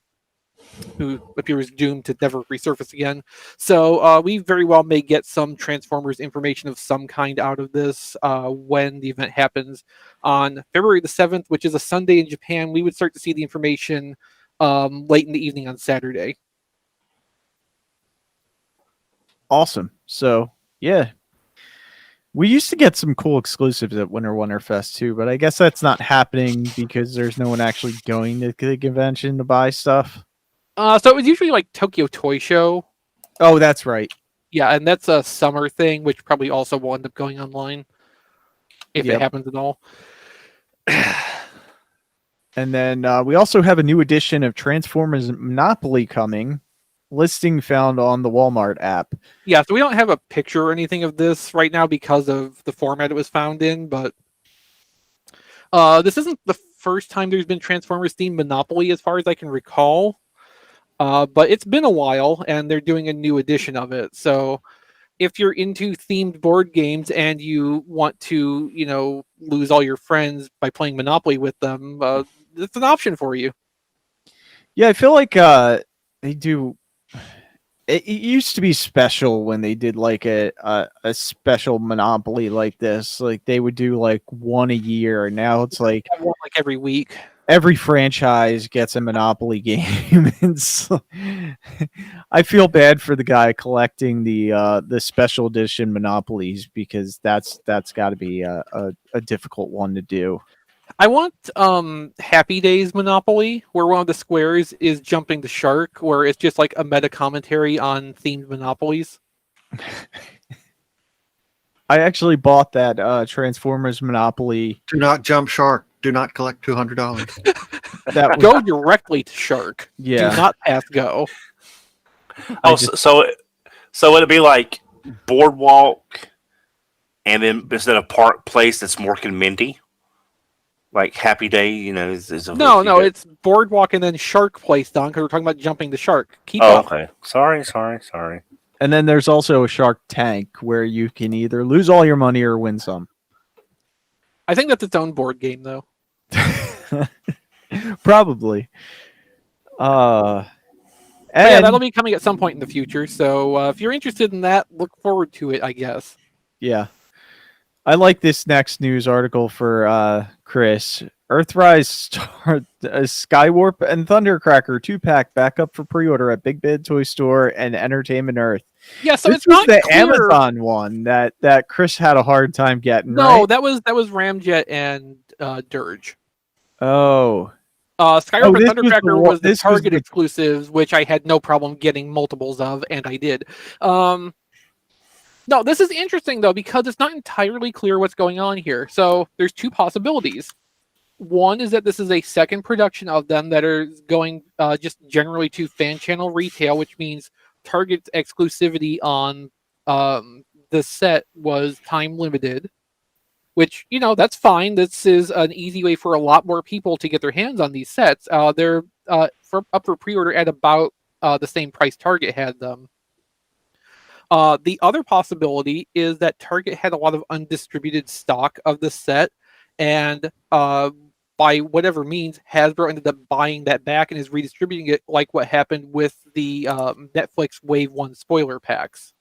who appears doomed to never resurface again. So we very well may get some Transformers information of some kind out of this when the event happens on February the 7th, which is a Sunday in Japan. We would start to see the information late in the evening on Saturday. Awesome. So, yeah. We used to get some cool exclusives at Winter Wonderfest too, but I guess that's not happening because there's no one actually going to the convention to buy stuff. So it was usually like Tokyo Toy Show. Oh, that's right. Yeah, and that's a summer thing, which probably also will end up going online if it happens at all. And then we also have a new edition of Transformers Monopoly coming. Listing found on the Walmart app. Yeah, so we don't have a picture or anything of this right now because of the format it was found in, but this isn't the first time there's been Transformers themed Monopoly as far as I can recall. But it's been a while and they're doing a new edition of it. So if you're into themed board games and you want to, lose all your friends by playing Monopoly with them, it's an option for you. Yeah, I feel like they do. It used to be special when they did like a special Monopoly like this. Like they would do like one a year, and now it's like one like every week. Every franchise gets a Monopoly game. And so, I feel bad for the guy collecting the special edition Monopolies because that's got to be a difficult one to do. I want Happy Days Monopoly, where one of the squares is jumping the shark, where it's just like a meta commentary on themed monopolies. I actually bought that Transformers Monopoly. Do not jump shark. Do not collect $200. Go directly to shark. Yeah. Do not pass go. So it'd be like Boardwalk, and then instead of Park Place, that's Mork and Mindy. Like Happy Day, is a No, it's Boardwalk and then Shark Place, Don, because we're talking about jumping the shark. Keep up. Okay. Sorry. And then there's also a Shark Tank where you can either lose all your money or win some. I think that's its own board game, though. Probably. Yeah, that'll be coming at some point in the future. So if you're interested in that, look forward to it, I guess. Yeah. I like this next news article for Chris. Earthrise Skywarp and Thundercracker 2-pack back up for pre-order at Big Bad Toy Store and Entertainment Earth. Yeah, so this it's not the clear. Amazon one that Chris had a hard time getting. No, right? that was Ramjet and Dirge. Oh. Skywarp and Thundercracker was the this Target was exclusives, which I had no problem getting multiples of, and I did. No, this is interesting, though, because it's not entirely clear what's going on here. So there's two possibilities. One is that this is a second production of them that are going just generally to fan channel retail, which means Target's exclusivity on the set was time limited, which, that's fine. This is an easy way for a lot more people to get their hands on these sets. They're up for pre-order at about the same price Target had them. The other possibility is that Target had a lot of undistributed stock of the set, and by whatever means, Hasbro ended up buying that back and is redistributing it, like what happened with the Netflix Wave 1 spoiler packs.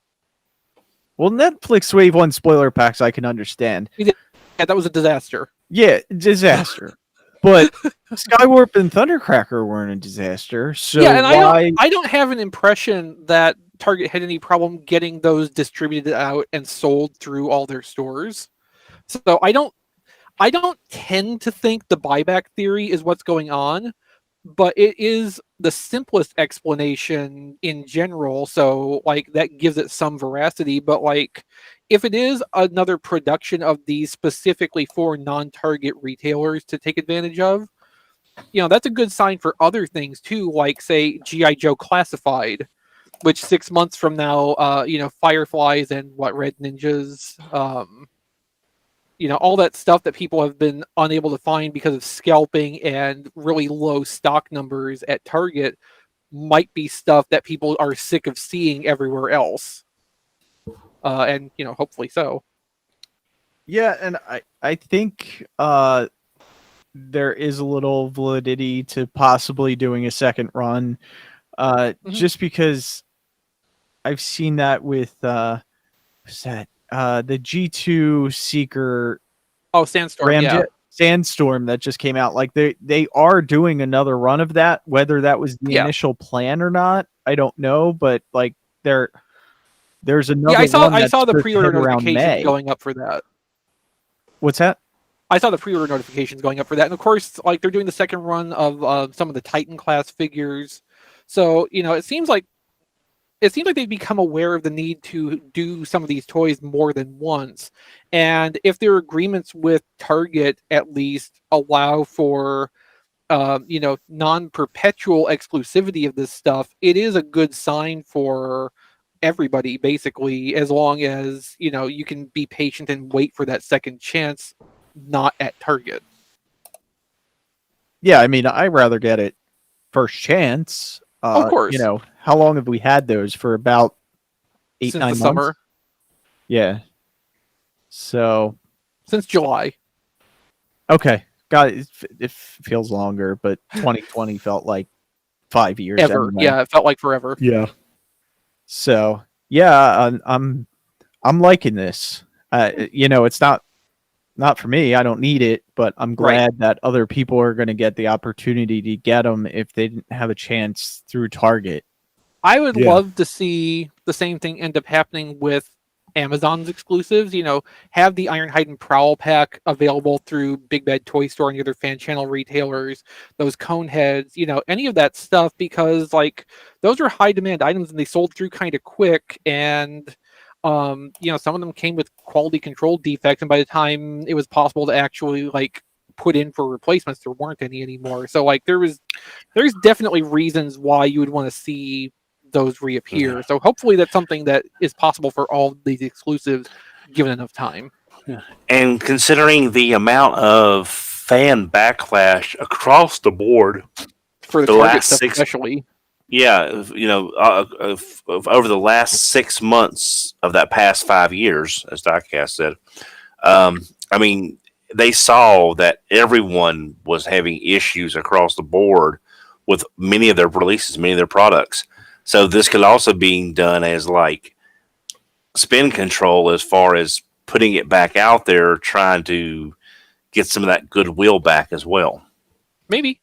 Well, Netflix Wave 1 spoiler packs I can understand. Yeah, that was a disaster. Yeah, disaster. But Skywarp and Thundercracker weren't a disaster. So yeah, and I don't have an impression that Target had any problem getting those distributed out and sold through all their stores. So I don't tend to think the buyback theory is what's going on, but it is the simplest explanation in general. So that gives it some veracity. But if it is another production of these specifically for non-Target retailers to take advantage of, that's a good sign for other things too, like say G.I. Joe Classified, which 6 months from now, Fireflies and Red Ninjas, all that stuff that people have been unable to find because of scalping and really low stock numbers at Target might be stuff that people are sick of seeing everywhere else. And hopefully so. Yeah, and I think there is a little validity to possibly doing a second run, just because I've seen that with what's that? The G2 Seeker. Oh, Sandstorm. Ramjet, yeah. Sandstorm that just came out. They are doing another run of that. Whether that was the initial plan or not, I don't know. But there's another. Yeah, I saw the one pre-order around May. notifications going up for that. What's that? I saw the pre-order notifications going up for that, and of course, they're doing the second run of some of the Titan class figures. So it seems like they've become aware of the need to do some of these toys more than once. And if their agreements with Target at least allow for, non-perpetual exclusivity of this stuff, it is a good sign for everybody, basically, as long as, you can be patient and wait for that second chance, not at Target. Yeah, I mean, I'd rather get it first chance. Of course. How long have we had those? For about 8-9 Since months? the summer. Yeah. So. Since July. Okay. God, it feels longer, but 2020 felt like 5 years. Ever. Anyway. Yeah, it felt like forever. Yeah. So, yeah, I'm liking this. It's not for me. I don't need it, but I'm glad that other people are going to get the opportunity to get them if they didn't have a chance through Target. I would love to see the same thing end up happening with Amazon's exclusives. Have the Ironhide and Prowl pack available through Big Bad Toy Store and the other fan channel retailers, those cone heads, any of that stuff, because those are high demand items and they sold through kind of quick. And some of them came with quality control defects, and by the time it was possible to actually put in for replacements, there weren't any anymore. So there's definitely reasons why you would want to see those reappear. So hopefully that's something that is possible for all these exclusives given enough time. And considering the amount of fan backlash across the board For the the Target last stuff, 6 especially. yeah, of over the last 6 months of that past 5 years, as Diecast said, I mean, they saw that everyone was having issues across the board with many of their releases, many of their products. So this could also be done as like spin control as far as putting it back out there, trying to get some of that goodwill back as well. Maybe.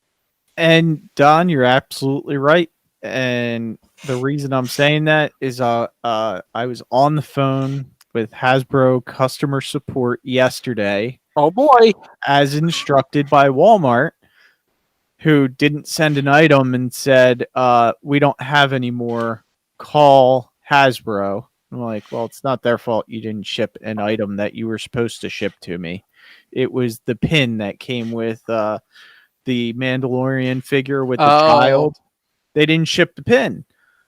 And Don, you're absolutely right. And the reason I'm saying that is I was on the phone with Hasbro customer support yesterday, Oh boy. as instructed by Walmart, who didn't send an item and said, we don't have any more, call Hasbro. I'm like, well, it's not their fault you didn't ship an item that you were supposed to ship to me. It was the pin that came with the Mandalorian figure with the child. They didn't ship the pin.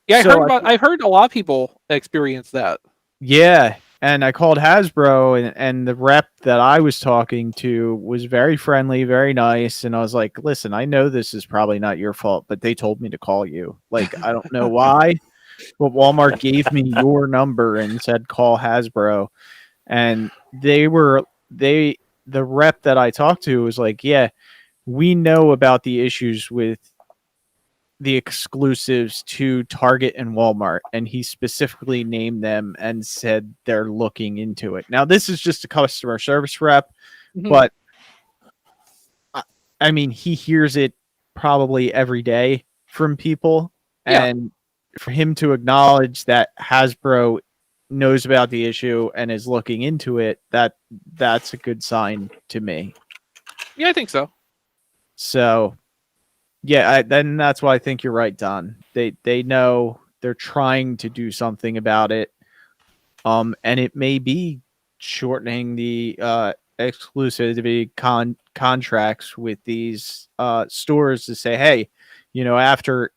Yeah, So I've heard a lot of people experience that. Yeah, and I called Hasbro, and the rep that I was talking to was very friendly, very nice, and I was like, listen, I know this is probably not your fault, but they told me to call you. Like, I don't know why, but Walmart gave me your number and said call Hasbro, and the rep that I talked to was like, yeah, we know about the issues with the exclusives to Target and Walmart, and he specifically named them and said they're looking into it. Now, this is just a customer service rep, but I mean, he hears it probably every day from people, and for him to acknowledge that Hasbro knows about the issue and is looking into it, that's a good sign to me. Yeah, I think so. So, yeah, then that's why I think you're right, Don. They know they're trying to do something about it, and it may be shortening the exclusivity contracts with these stores to say, hey, after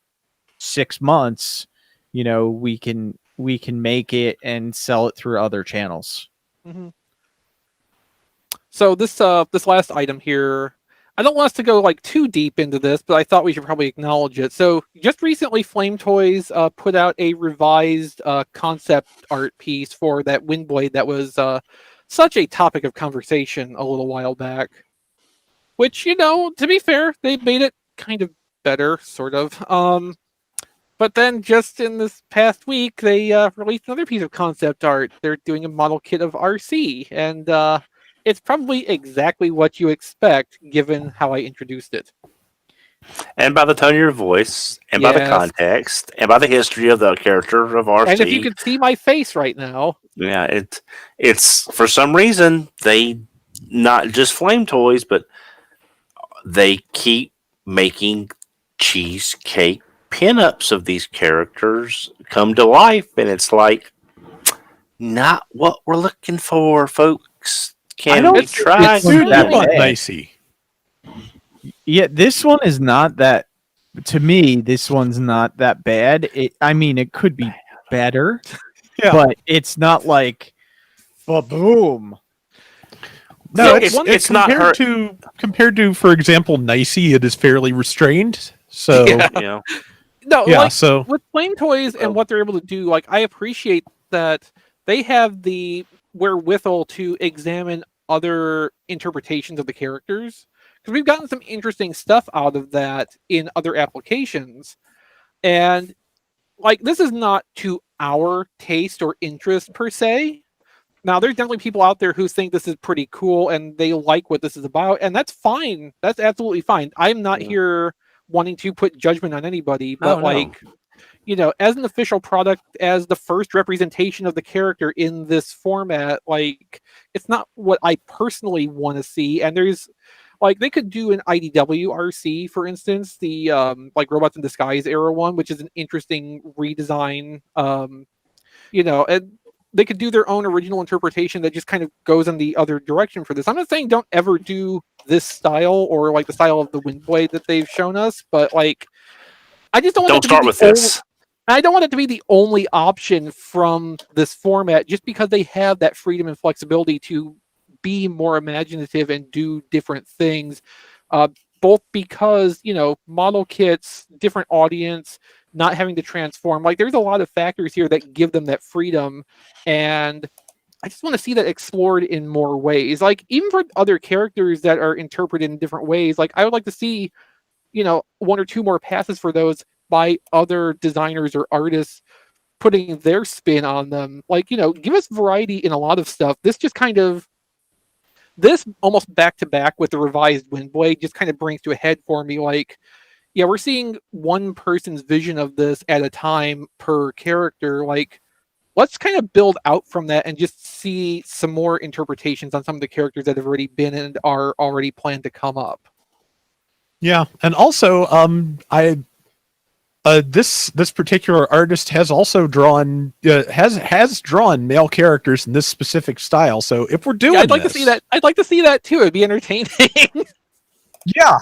6 months, we can make it and sell it through other channels. Mm-hmm. So this last item here, I don't want us to go like too deep into this, but I thought we should probably acknowledge it. So just recently, Flame Toys put out a revised concept art piece for that Windblade that was such a topic of conversation a little while back. Which, to be fair, they made it kind of better, sort of. But then just in this past week, they released another piece of concept art. They're doing a model kit of RC, and it's probably exactly what you expect, given how I introduced it. And by the tone of your voice, and by the context, and by the history of the character of RC. And if you could see my face right now. Yeah, it's for some reason, they, not just Flame Toys, but they keep making cheesecake pinups of these characters come to life, and it's like, not what we're looking for, folks. Can we try? Nicey. Yeah, this one is not that. To me, this one's not that bad. It could be better, but it's not like, boom. No, So it's not compared to, for example, Nicey. It is fairly restrained. So So with Flame Toys and what they're able to do, like, I appreciate that they have the wherewithal to examine other interpretations of the characters, because we've gotten some interesting stuff out of that in other applications. And like, this is not to our taste or interest per se. Now, there's definitely people out there who think this is pretty cool and they like what this is about, and that's fine. That's absolutely fine. I'm not here wanting to put judgment on anybody, but as an official product, as the first representation of the character in this format, like, it's not what I personally want to see. And there's, like, they could do an IDW RC, for instance, the like Robots in Disguise era one, which is an interesting redesign. And they could do their own original interpretation that just kind of goes in the other direction for this. I'm not saying don't ever do this style or like the style of the Windblade that they've shown us, but like, I just don't want start with this. I don't want it to be the only option from this format, just because they have that freedom and flexibility to be more imaginative and do different things. Both because, model kits, different audience, not having to transform. Like, there's a lot of factors here that give them that freedom. And I just want to see that explored in more ways. Like, even for other characters that are interpreted in different ways, like, I would like to see, one or two more passes for those by other designers or artists putting their spin on them. Like, give us variety in a lot of stuff. This almost back to back with the revised Windblade just kind of brings to a head for me. Like, yeah, we're seeing one person's vision of this at a time per character. Like, let's kind of build out from that and just see some more interpretations on some of the characters that have already been and are already planned to come up. Yeah, and also, this particular artist has also drawn has drawn male characters in this specific style. So if we're doing, I'd like to see that. I'd like to see that too. It'd be entertaining. Yeah.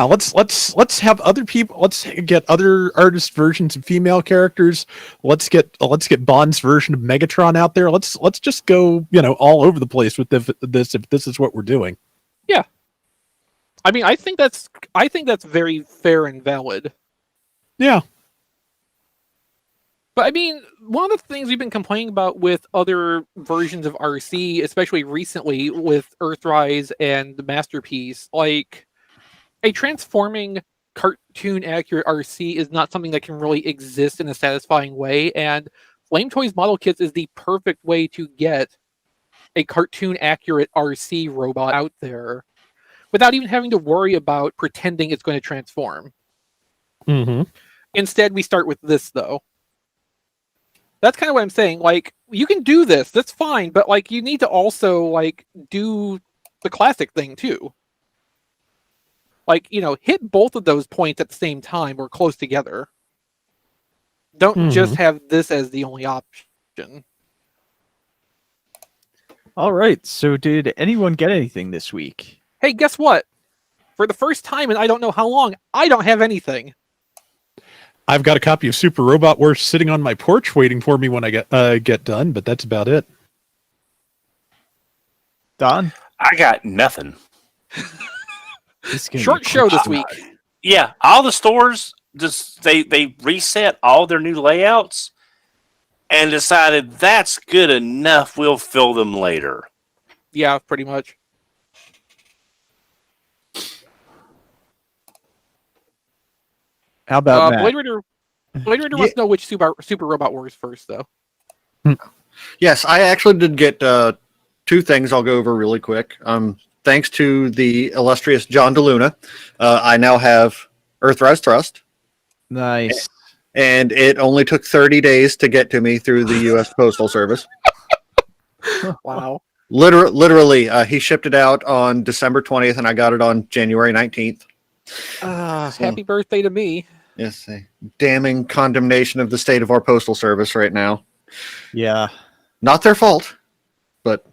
Let's have other people. Let's get other artist versions of female characters. Let's get Bond's version of Megatron out there. Let's just go all over the place with this if this is what we're doing. Yeah. I mean, I think that's very fair and valid. Yeah. But I mean, one of the things we've been complaining about with other versions of RC, especially recently with Earthrise and the Masterpiece, like a transforming cartoon accurate RC is not something that can really exist in a satisfying way. And Flame Toys model kits is the perfect way to get a cartoon accurate RC robot out there without even having to worry about pretending it's going to transform. Mm-hmm. Instead, we start with this, though. That's kind of what I'm saying. Like, you can do this. That's fine. But, like, you need to also, like, do the classic thing, too. Like, hit both of those points at the same time or close together. Don't just have this as the only option. All right. So did anyone get anything this week? Hey, guess what? For the first time in I don't know how long, I don't have anything. I've got a copy of Super Robot Wars sitting on my porch waiting for me when I get done, but that's about it. Don? I got nothing. Short show this week. Yeah, all the stores just they reset all their new layouts and decided that's good enough. We'll fill them later. Yeah, pretty much. How about Matt? Blade Runner wants to know which Super Robot Wars first, though. Yes, I actually did get two things I'll go over really quick. Thanks to the illustrious John DeLuna, I now have Earthrise Trust. Nice. And it only took 30 days to get to me through the U.S. Postal Service. Wow. Literally, he shipped it out on December 20th, and I got it on January 19th. Happy birthday to me. Yes, a damning condemnation of the state of our postal service right now. Yeah. Not their fault, but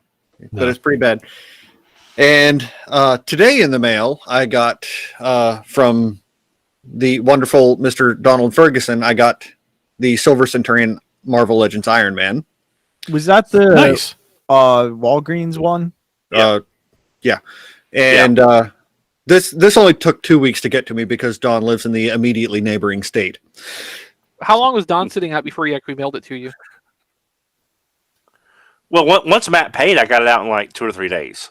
it's pretty bad. And today in the mail, I got from the wonderful Mr. Donald Ferguson, I got the Silver Centurion Marvel Legends Iron Man. Was that the nice Walgreens one? Yeah. And this only took 2 weeks to get to me because Don lives in the immediately neighboring state. How long was Don sitting out before he actually mailed it to you? Well, once Matt paid, I got it out in like 2 or 3 days.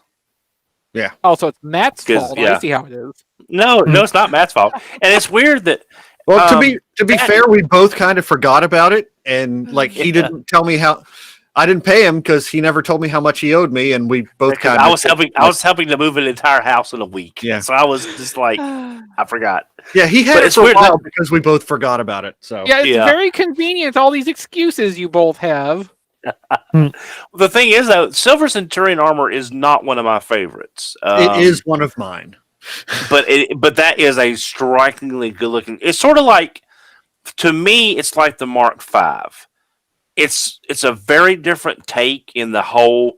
Yeah. Oh, so it's Matt's fault. Yeah. I see how it is. No, it's not Matt's fault. And it's weird that. Well, to be fair, we both kind of forgot about it, and like he didn't tell me how. I didn't pay him because he never told me how much he owed me, and we both kind of. I was helping to move an entire house in a week. Yeah. So I was just like, I forgot. Yeah, he had it for a while because we both forgot about it. So yeah, it's very convenient. All these excuses you both have. The thing is, though, Silver Centurion armor is not one of my favorites. It is one of mine. But that is a strikingly good looking. It's sort of like, to me, it's like the Mark V. It's a very different take in the whole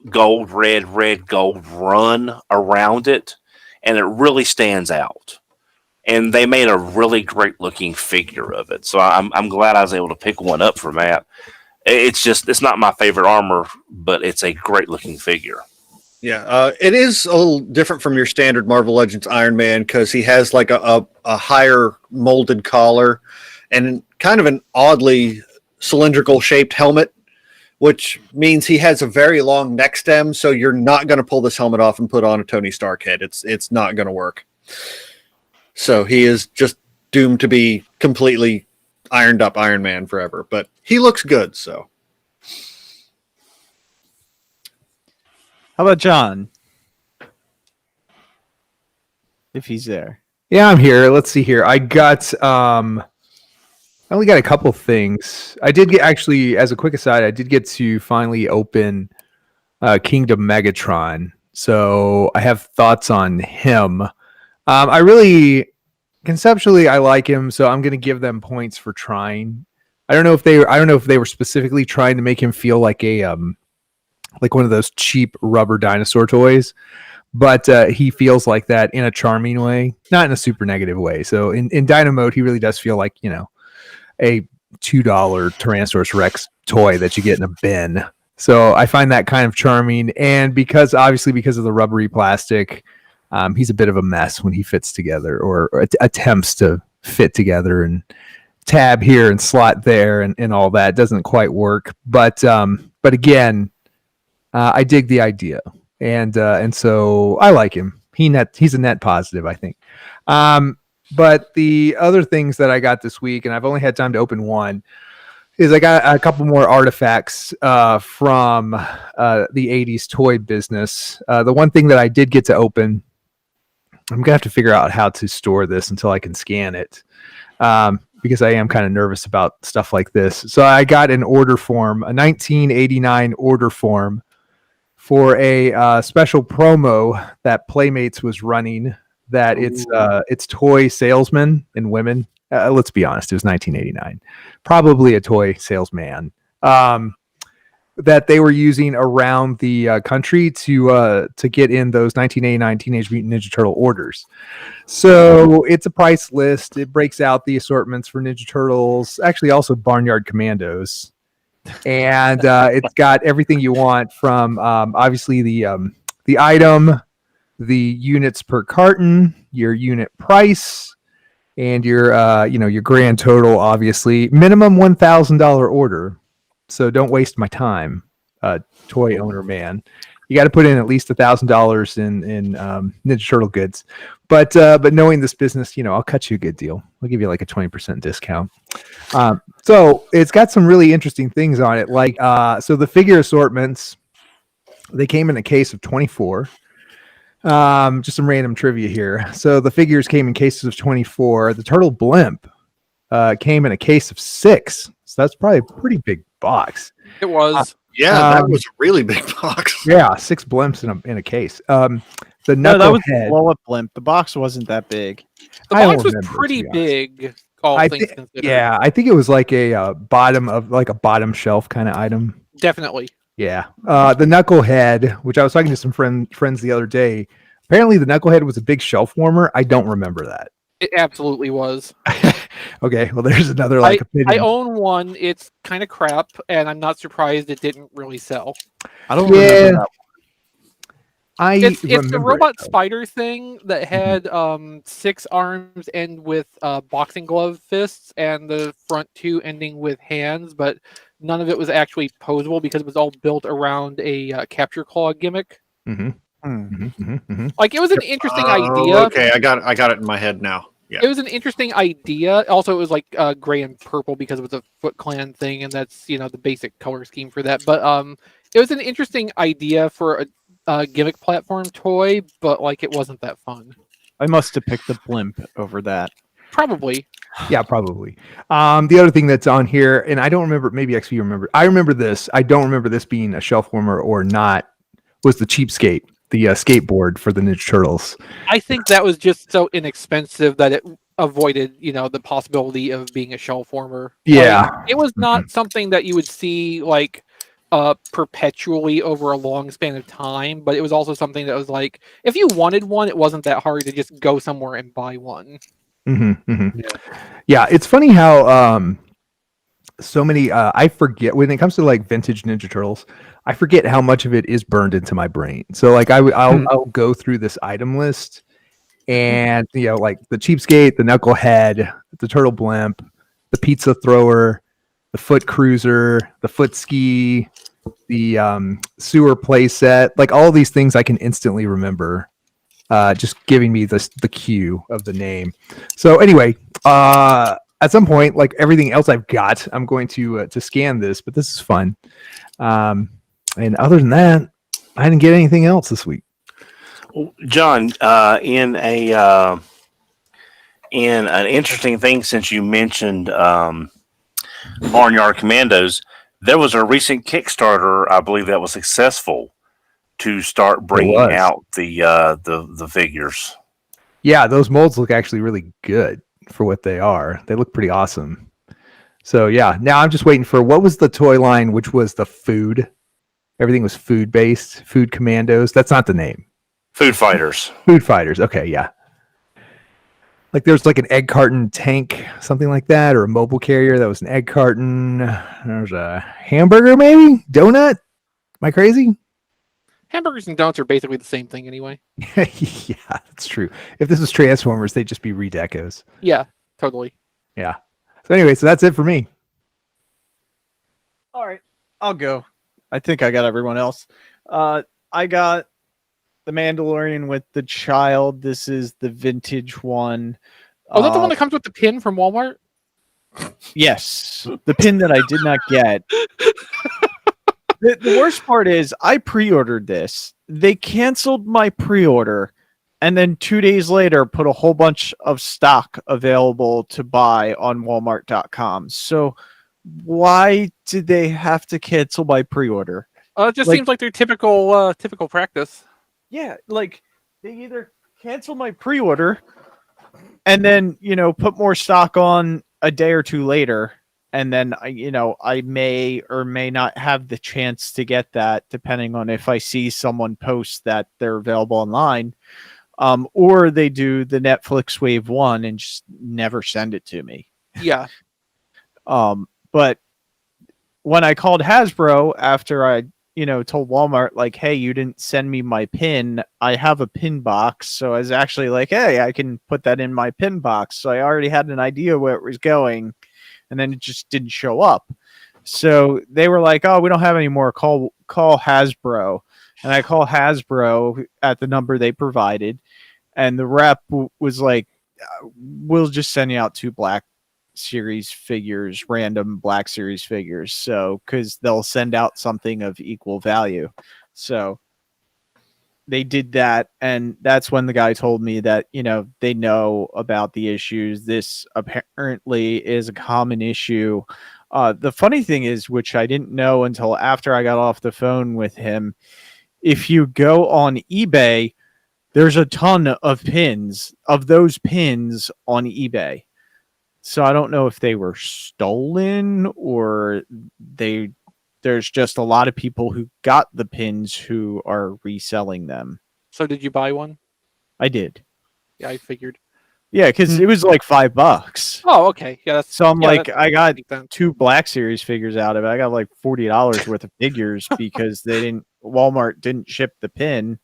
gold, red, gold run around it, and it really stands out. and they made a really great looking figure of it. So I'm glad I was able to pick one up for Matt. It's not my favorite armor, but it's a great looking figure. Yeah, it is a little different from your standard Marvel Legends Iron Man because he has like a higher molded collar and kind of an oddly cylindrical shaped helmet, which means he has a very long neck stem. So you're not going to pull this helmet off and put on a Tony Stark head. It's not going to work. So he is just doomed to be completely ironed up Iron Man forever. But he looks good, so. How about John? If he's there. Yeah, I'm here. Let's see here. I only got a couple things. I did get, actually, as a quick aside, I did get to finally open Kingdom Megatron. So I have thoughts on him. I really, conceptually, I like him. So I'm going to give them points for trying. I don't know if they were specifically trying to make him feel like a like one of those cheap rubber dinosaur toys, but he feels like that in a charming way, not in a super negative way. So in Dino Mode, he really does feel like, a $2 Tyrannosaurus Rex toy that you get in a bin. So I find that kind of charming. And because of the rubbery plastic, he's a bit of a mess when he fits together or attempts to fit together, and tab here and slot there and all that doesn't quite work. But again, I dig the idea, and so I like him. He's a net positive, I think. But the other things that I got this week, and I've only had time to open one, is I got a couple more artifacts from the 80s toy business. The one thing that I did get to open, I'm going to have to figure out how to store this until I can scan it, because I am kind of nervous about stuff like this. So I got an order form, a 1989 order form, for a special promo that Playmates was running. That it's toy salesmen and women. Let's be honest, it was 1989. Probably a toy salesman that they were using around the country to get in those 1989 Teenage Mutant Ninja Turtle orders. So it's a price list. It breaks out the assortments for Ninja Turtles, actually also Barnyard Commandos. And it's got everything you want from obviously the item, the units per carton, your unit price, and your grand total. Obviously, minimum $1,000 order. So don't waste my time, toy owner man. You got to put in at least $1,000 in Ninja Turtle goods. But knowing this business, I'll cut you a good deal. I'll give you like a 20% discount. So it's got some really interesting things on it. Like, so the figure assortments, they came in a case of 24. Just some random trivia here. So the figures came in cases of 24. The Turtle Blimp came in a case of 6. So that's probably a pretty big box. It was. That was a really big box. Yeah, 6 blimps in a case. The No, that was the Knucklehead. blow up blimp. The box wasn't that big. The I box don't was remember, pretty to be honest. big, all I things thi- considered. Yeah, I think it was like a bottom shelf kind of item. Definitely. Yeah. The Knucklehead, which I was talking to some friends the other day. Apparently, the Knucklehead was a big shelf warmer. I don't remember that. It absolutely was. Okay, well, there's another I opinion. own one. It's kind of crap, and I'm not surprised it didn't really sell. I don't Yeah. remember that. It's the remember robot it, though. spider thing that had 6 arms end with boxing glove fists, and the front 2 ending with hands, but none of it was actually posable because it was all built around a capture claw gimmick. Mhm, Hmm. mhm, mhm. Like, it was an interesting idea. Okay, I got it in my head now. Yeah. It was an interesting idea. Also, it was like gray and purple because it was a Foot Clan thing, and that's the basic color scheme for that. But it was an interesting idea for a gimmick platform toy, but like it wasn't that fun. I must have picked the blimp over that. Probably. Yeah, probably. The other thing that's on here, and I don't remember, maybe XP remember. I remember this. I don't remember this being a shelf warmer or not. Was the Cheapskate, the skateboard for the Ninja Turtles? I think that was just so inexpensive that it avoided, the possibility of being a shelf warmer. Yeah. Like, it was not something that you would see like perpetually over a long span of time, but it was also something that was like, if you wanted one, it wasn't that hard to just go somewhere and buy one. Yeah, it's funny how so many I forget when it comes to like vintage Ninja Turtles. I forget how much of it is burned into my brain. So like I'll go through this item list, and like the cheapskate, the knucklehead, the turtle blimp, the pizza thrower, the foot cruiser, the foot ski, the sewer play set, like all these things I can instantly remember. Just giving me the cue of the name. So anyway, at some point, like everything else I've got, I'm going to scan this, but this is fun. And other than that, I didn't get anything else this week. John, in an interesting thing, since you mentioned Barnyard Commandos, there was a recent Kickstarter, I believe, that was successful to start bringing out the figures. Yeah, those molds look actually really good for what they are. They look pretty awesome. So yeah, now I'm just waiting for what was the toy line, which was the food. Everything was food based. Food Commandos. That's not the name. Food Fighters. Food Fighters. Okay, yeah. Like there's like an egg carton tank, something like that, or a mobile carrier that was an egg carton. There's a hamburger, maybe donut. Am I crazy? Hamburgers and donuts are basically the same thing anyway. Yeah, that's true. If this was Transformers, they'd just be redecos. Yeah, totally. Yeah. So anyway, so that's it for me. All right, I'll go. I think I got everyone else. I got the Mandalorian with the child. This is the vintage one. Oh, that's the one that comes with the pin from Walmart? Yes, the pin that I did not get. The worst part is I pre-ordered this. They canceled my pre-order, and then 2 days later put a whole bunch of stock available to buy on Walmart.com. So why did they have to cancel my pre-order? It just seems like their typical practice. Yeah, like they either cancel my pre-order and then put more stock on a day or two later, and then I may or may not have the chance to get that depending on if I see someone post that they're available online, or they do the Netflix Wave 1 and just never send it to me. Yeah. But when I called Hasbro after I told Walmart, like, hey, you didn't send me my pin. I have a pin box. So I was actually like, hey, I can put that in my pin box. So I already had an idea where it was going, and then it just didn't show up. So they were like, oh, we don't have any more. Call Hasbro. And I call Hasbro at the number they provided. And the rep was like, we'll just send you out 2 Black Series figures, random Black Series figures, so because they'll send out something of equal value. So they did that, and that's when the guy told me that they know about the issues. This apparently is a common issue. The funny thing is, which I didn't know until after I got off the phone with him, if you go on eBay, there's a ton of pins of those pins on eBay. So I don't know if they were stolen or there's just a lot of people who got the pins who are reselling them. So did you buy one? I did. Yeah, I figured. Yeah, because it was like $5. Oh, okay. Yeah. So I'm like, I got 2 Black Series figures out of it. I got like $40 worth of figures because Walmart didn't ship the pin.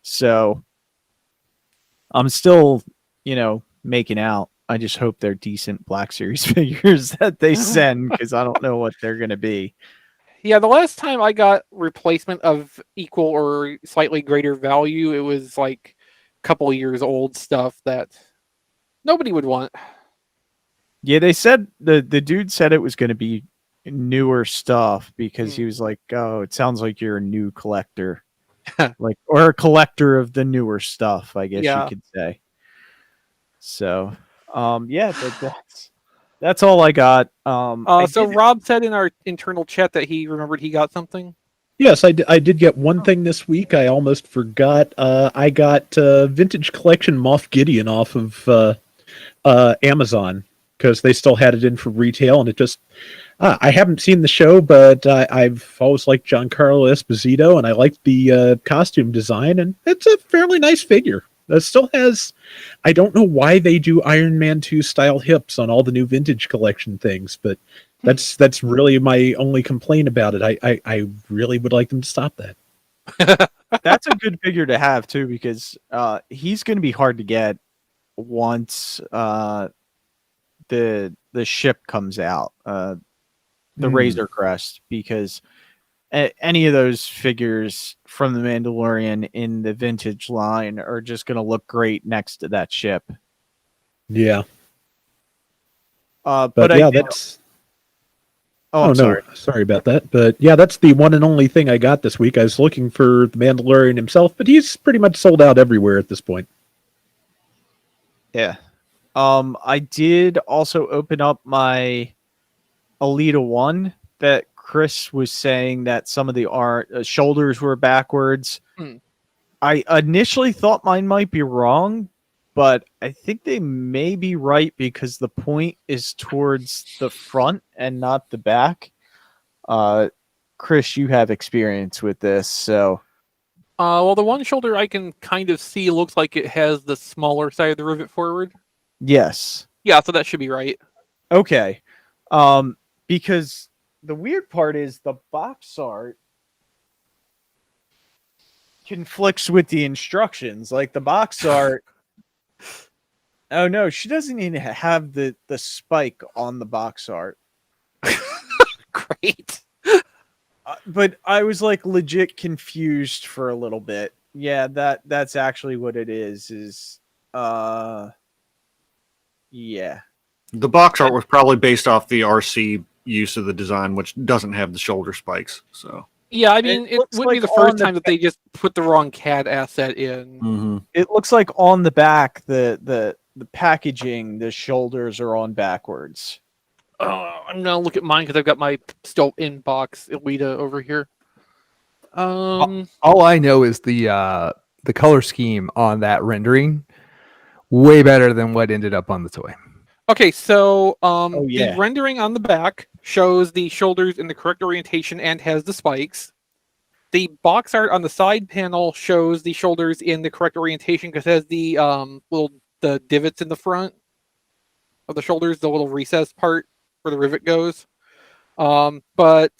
So I'm still, making out. I just hope they're decent Black Series figures that they send, because I don't know what they're going to be. Yeah, the last time I got replacement of equal or slightly greater value, it was like a couple years old stuff that nobody would want. Yeah, they said the dude said it was going to be newer stuff because he was like, oh, it sounds like you're a new collector. or a collector of the newer stuff, I guess you could say. So... that's all I got. So Rob said in our internal chat that he remembered he got something. Yes, I did get one thing this week. I almost forgot. I got Vintage Collection Moff Gideon off of Amazon because they still had it in for retail, and it just I haven't seen the show, but I've always liked Giancarlo Esposito, and I liked the costume design, and it's a fairly nice figure. That still has. I don't know why they do Iron Man 2 style hips on all the new vintage collection things, but that's really my only complaint about it. I really would like them to stop that. That's a good figure to have too, because he's going to be hard to get once the ship comes out, the Razor Crest, because any of those figures from the Mandalorian in the vintage line are just going to look great next to that ship. Yeah, But yeah, I did, that's. I'm sorry. No, sorry about that. But yeah, that's the one and only thing I got this week. I was looking for the Mandalorian himself, but he's pretty much sold out everywhere at this point. Yeah. I did also open up my Elita One that Chris was saying that some of the shoulders were backwards. I initially thought mine might be wrong, but I think they may be right because the point is towards the front and not the back. Chris, you have experience with this, so Well, the one shoulder I can kind of see looks like it has the smaller side of the rivet forward. yes. Yeah, so that should be right. Okay. Because the weird part is the box art conflicts with the instructions. Like the box art. Oh no, she doesn't even have the spike on the box art. Great. But I was like legit confused for a little bit. Yeah, that's actually what it is. Yeah. The box art was probably based off the RC use of the design, which doesn't have the shoulder spikes. So Yeah, I mean, it looks wouldn't be like the first on the time that they just put the wrong CAD asset in. It looks like on the back, the packaging, the shoulders are on backwards. I'm gonna look at mine because I've got my still inbox Elita over here. All I know is the color scheme on that rendering way better than what ended up on the toy. Okay, so yeah. the rendering on the back shows the shoulders in the correct orientation and has the spikes. The box art on the side panel shows the shoulders in the correct orientation because it has the the divots in the front of the shoulders, the little recess part where the rivet goes. But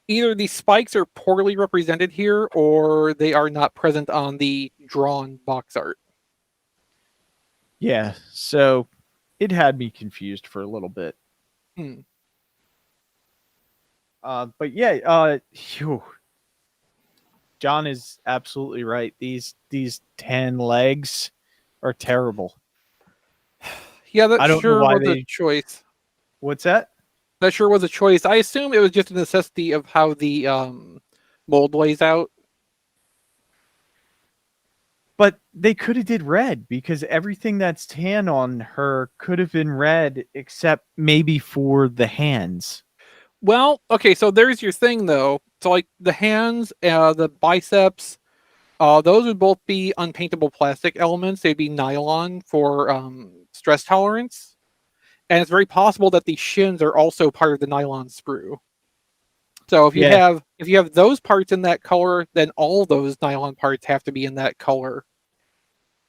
either the spikes are poorly represented here or they are not present on the drawn box art. Yeah, so it had me confused for a little bit. But yeah, John is absolutely right. These tan legs are terrible. Yeah, I that don't know sure why was a choice. What's that? That sure was a choice. I assume it was just a necessity of how the mold lays out. But they could have did red because everything that's tan on her could have been red except maybe for the hands. Well, okay, so there's your thing though. So like the hands, the biceps, those would both be unpaintable plastic elements. They'd be nylon for stress tolerance. And it's very possible that the shins are also part of the nylon sprue. So if you have those parts in that color, then all those nylon parts have to be in that color.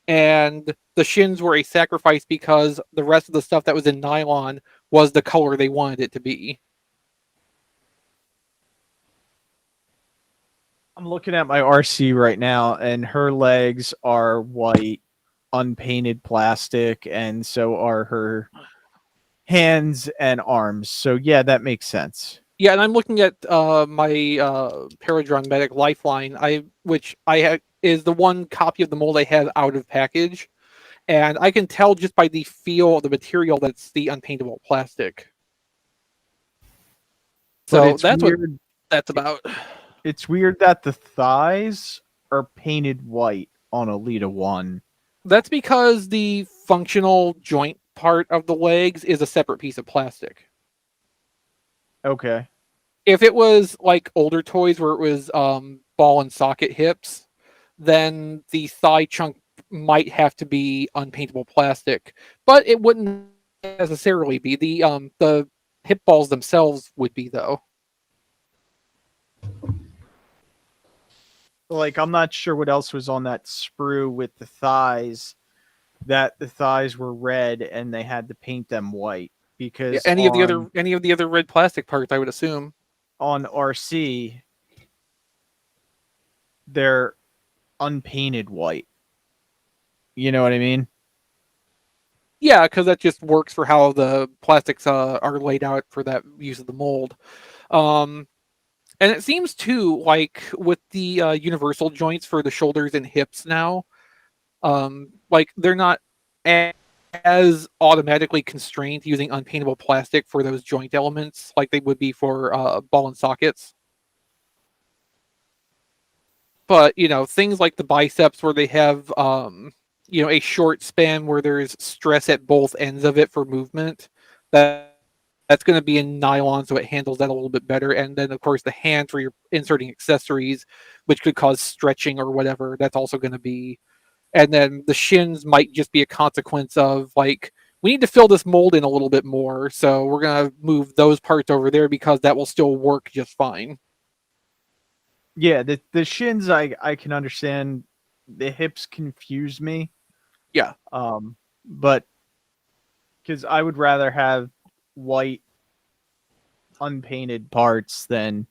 And the shins were a sacrifice because the rest of the stuff that was in nylon was the color they wanted it to be. I'm looking at my RC right now, and her legs are white, unpainted plastic, and so are her hands and arms. So yeah, that makes sense. Yeah, and I'm looking at my Paradron Medic Lifeline, which I have is the one copy of the mold I have out of package, and I can tell just by the feel of the material that's the unpaintable plastic. So that's weird. What that's about. It's weird that the thighs are painted white on Elita One. That's because the functional joint part of the legs is a separate piece of plastic. Okay. If it was like older toys where it was ball and socket hips, then the thigh chunk might have to be unpaintable plastic, but it wouldn't necessarily be. The hip balls themselves would be though. like I'm not sure what else was on that sprue with the thighs. That the thighs were red and they had to paint them white because any of the other red plastic parts, I would assume. on RC they're unpainted white. You know what I mean? Yeah, because that just works for how the plastics are laid out for that use of the mold. And it seems too like with the universal joints for the shoulders and hips now, like they're not as automatically constrained using unpaintable plastic for those joint elements like they would be for ball and sockets. But things like the biceps where they have a short span where there's stress at both ends of it for movement, that's going to be in nylon, so it handles that a little bit better. And then, of course, the hand for your inserting accessories, which could cause stretching or whatever, that's also going to be. And then the shins might just be a consequence of, like, we need to fill this mold in a little bit more, so we're going to move those parts over there because that will still work just fine. Yeah, the shins I can understand. The hips confuse me. Yeah. But because I would rather have white unpainted parts than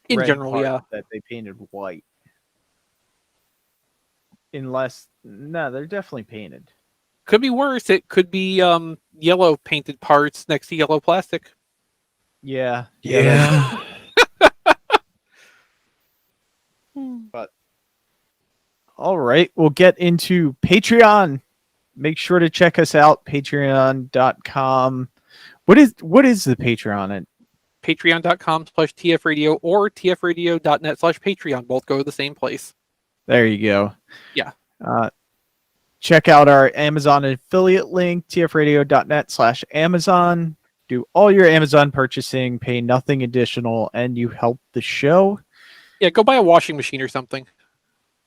In red general, parts yeah. that they painted white. No, they're definitely painted. Could be worse. It could be yellow painted parts next to yellow plastic. Yeah. Yeah. But all right, we'll get into Patreon. Make sure to check us out, patreon.com. What is the Patreon? Patreon.com/TFRadio or TFRadio.net/Patreon. Both go to the same place. There you go. Yeah. Check out our Amazon affiliate link, tfradio.net/Amazon. Do all your Amazon purchasing, pay nothing additional, and you help the show. Yeah, go buy a washing machine or something.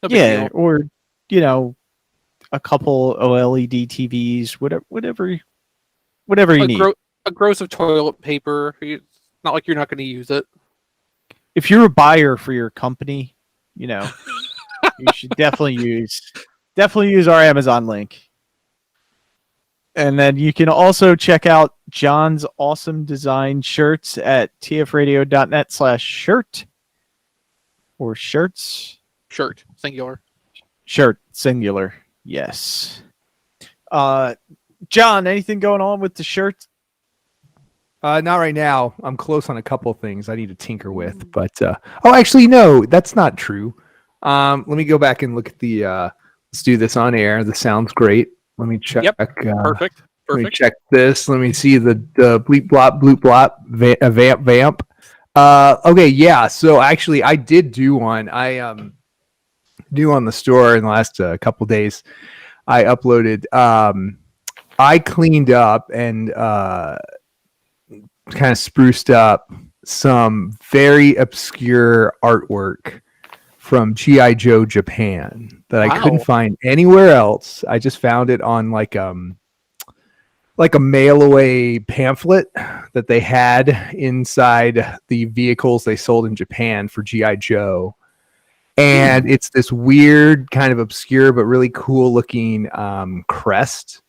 No big Yeah, deal. or a couple OLED TVs, whatever you need. A gross of toilet paper. It's not like you're not going to use it. If you're a buyer for your company, you should definitely use our Amazon link. And then you can also check out John's awesome design shirts at tfradio.net/shirt or shirts. Shirt, singular. Shirt, singular. Yes. John, anything going on with the shirt? Not right now. I'm close on a couple things I need to tinker with, but actually, no, that's not true. Let me go back and look at the. Let's do this on air. This sounds great. Let me check. Yep. Perfect. Let me check this. Let me see the bleep blop bloop blop vamp. Okay, yeah. So actually, I did do one. I do on the store in the last couple days. I uploaded. I cleaned up and kind of spruced up some very obscure artwork from G.I. Joe Japan that I couldn't find anywhere else. I just found it on like a mail away pamphlet that they had inside the vehicles they sold in Japan for G.I. Joe. And it's this weird kind of obscure but really cool looking crest.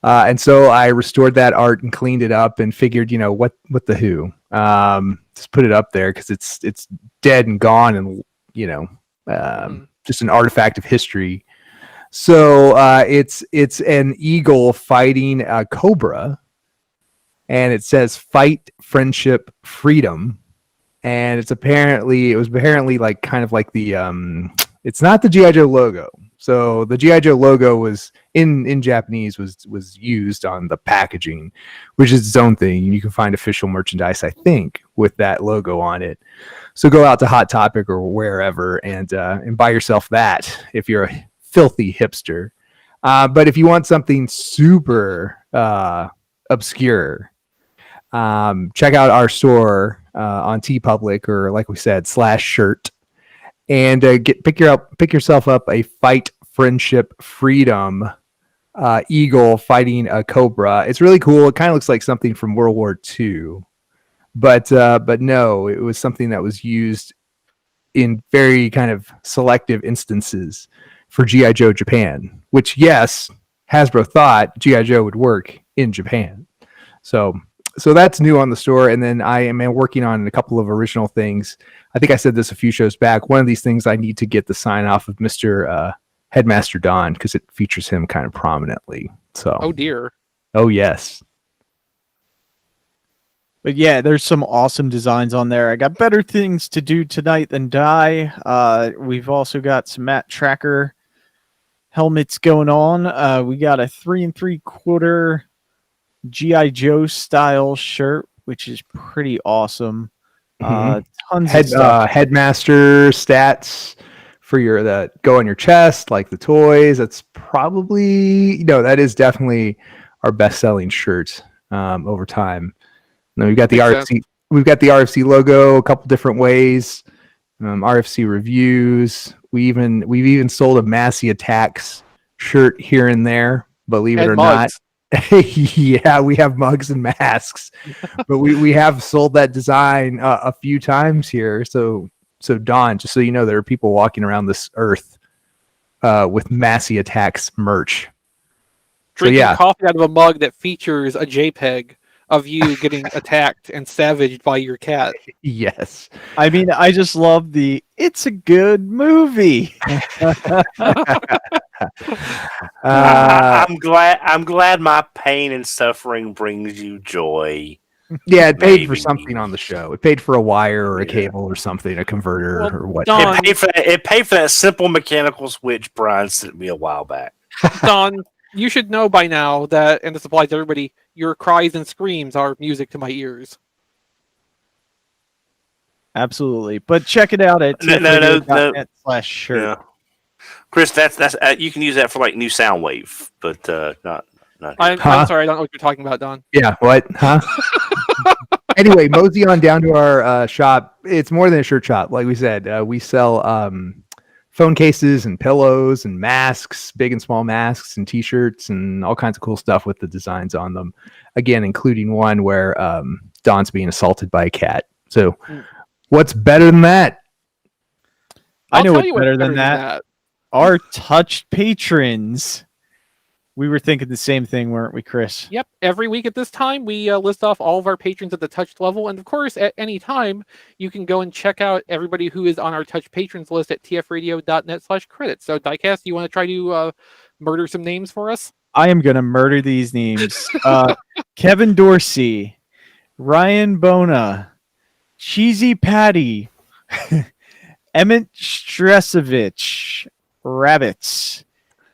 And so I restored that art and cleaned it up and figured, what the who? Just put it up there because it's dead and gone and just an artifact of history. So it's an eagle fighting a cobra, and it says "Fight, Friendship, Freedom." And it was apparently like kind of like the it's not the G.I. Joe logo. So the G.I. Joe logo was in Japanese was used on the packaging, which is its own thing. You can find official merchandise, I think, with that logo on it. So go out to Hot Topic or wherever and buy yourself that if you're a filthy hipster. But if you want something super obscure, check out our store on TeePublic or, like we said, /shirt, and pick yourself up a Fight, Friendship, Freedom eagle fighting a cobra. It's really cool. It kind of looks like something from World War II, but no, it was something that was used in very kind of selective instances for G.I. Joe Japan, which, yes, Hasbro thought G.I. Joe would work in Japan. So that's new on the store. And then I am working on a couple of original things. I think I said this a few shows back. One of these things I need to get the sign off of Mr. Headmaster Don, because it features him kind of prominently. So, Oh dear. oh yes. But yeah, there's some awesome designs on there. I got better things to do tonight than die. We've also got some Matt Tracker helmets going on. We got a 3 3/4 G.I. Joe style shirt, which is pretty awesome. Tons of stuff. Headmaster stats for your that go on your chest, like the toys. That's probably that is definitely our best selling shirt over time. Now we've got the Makes RFC. We've got the RFC logo a couple different ways. RFC reviews. We've even sold a Massey Attacks shirt here and there. Believe it And or mugs. not. Yeah, we have mugs and masks, but we have sold that design a few times here. So Don, just so you know, there are people walking around this earth with Massey Attacks merch. Drinking yeah. coffee out of a mug that features a JPEG of you getting attacked and savaged by your cat. Yes. I mean, I just love it's a good movie. I'm glad my pain and suffering brings you joy. Yeah, it paid for Maybe. something on the show. It paid for a wire or a Yeah. cable or something, a converter Well, or what. Don- It paid for that simple mechanical switch Brian sent me a while back. Don, you should know by now that, and this applies to everybody, your cries and screams are music to my ears. Absolutely. But check it out at No. tfradio.net/shirt. Yeah. Chris, that's you can use that for like new sound wave, but not. I'm sorry, I don't know what you're talking about, Don. Yeah, what? Huh? Anyway, mosey on down to our shop. It's more than a shirt shop. Like we said, we sell phone cases and pillows and masks, big and small masks and T-shirts and all kinds of cool stuff with the designs on them. Again, including one where Don's being assaulted by a cat. So what's better than that? I know I'll what's tell you better than that. Our touched patrons. We were thinking the same thing, weren't we, Chris? Yep. Every week at this time, we list off all of our patrons at the touched level. And of course, at any time, you can go and check out everybody who is on our touched patrons list at tfradio.net/credits. So, Diecast, you want to try to murder some names for us? I am going to murder these names. Kevin Dorsey, Ryan Bona, Cheesy Patty, Emmett Stresovich, Rabbits,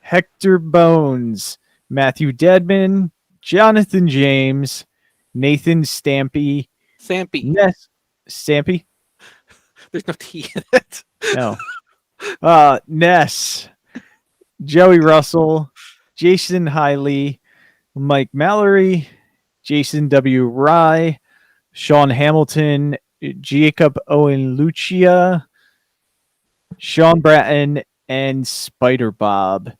Hector Bones, Matthew Deadman, Jonathan James, Nathan Stampy, Sampy. Ness Stampy? There's no T in it. No. Ness, Joey Russell, Jason Hiley, Mike Mallory, Jason W. Rye, Sean Hamilton, Jacob Owen Lucia, Sean Bratton, and Spider Bob.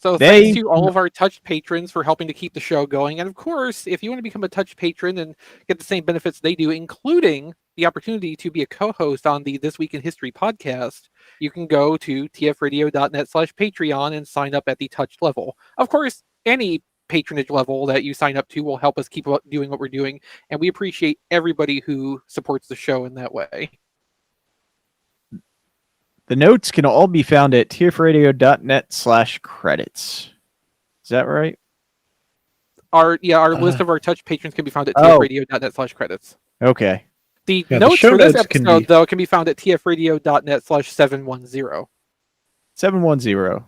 So thanks to all of our touched patrons for helping to keep the show going. And of course, if you want to become a touched patron and get the same benefits they do, including the opportunity to be a co-host on the This Week in History podcast, you can go to tfradio.net/Patreon and sign up at the touched level. Of course, any patronage level that you sign up to will help us keep doing what we're doing. And we appreciate everybody who supports the show in that way. The notes can all be found at tfradio.net/credits. Is that right? Our list of our touch patrons can be found at tfradio.net/credits. Okay. The Yeah, the notes show for this notes can episode, be- though, can be found at tfradio.net/710 710.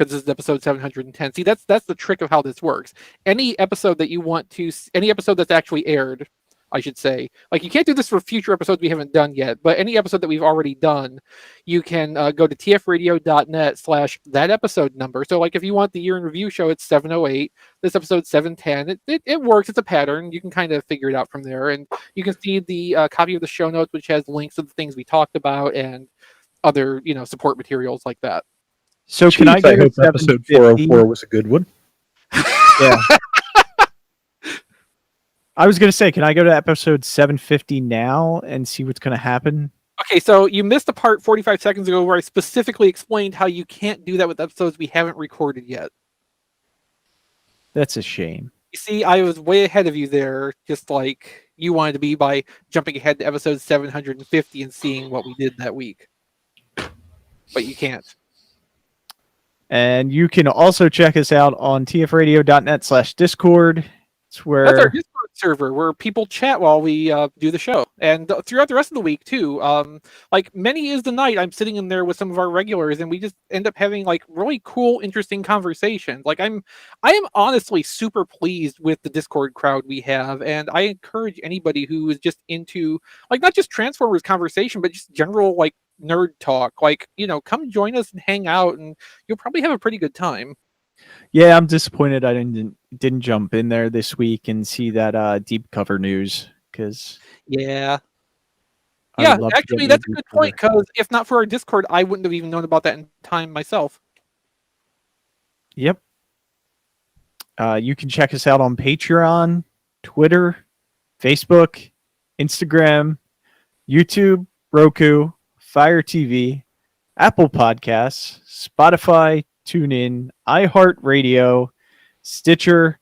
because this is episode 710. See, that's the trick of how this works. Any episode that you want to, any episode that's actually aired, I should say. Like, you can't do this for future episodes we haven't done yet, but any episode that we've already done, you can go to tfradio.net/that episode number. So, like, if you want the year in review show, it's 708. This episode 710. It works. It's a pattern. You can kind of figure it out from there. And you can see the copy of the show notes, which has links to the things we talked about and other, support materials like that. So can I Jeez, get hope a episode 750? 404 was a good one. Yeah. I was gonna say, can I go to episode 750 now and see what's gonna happen? Okay, so you missed the part 45 seconds ago where I specifically explained how you can't do that with episodes we haven't recorded yet. That's a shame. You see, I was way ahead of you there, just like you wanted to be by jumping ahead to episode 750 and seeing what we did that week. But you can't. And you can also check us out on tfradio.net/Discord. It's where That's our Discord server where people chat while we do the show, and throughout the rest of the week too. Like many is the night, I'm sitting in there with some of our regulars, and we just end up having like really cool, interesting conversations. Like I am honestly super pleased with the Discord crowd we have, and I encourage anybody who is just into like not just Transformers conversation, but just general like nerd talk. Like come join us and hang out, and you'll probably have a pretty good time. Yeah, I'm disappointed I didn't jump in there this week and see that deep cover news because Yeah. I Yeah, would love to actually, get that's a more good deep cover. point, because if not for our Discord, I wouldn't have even known about that in time myself. Yep. You can check us out on Patreon, Twitter, Facebook, Instagram, YouTube, Roku, Fire TV, Apple Podcasts, Spotify, TuneIn, iHeartRadio, Stitcher,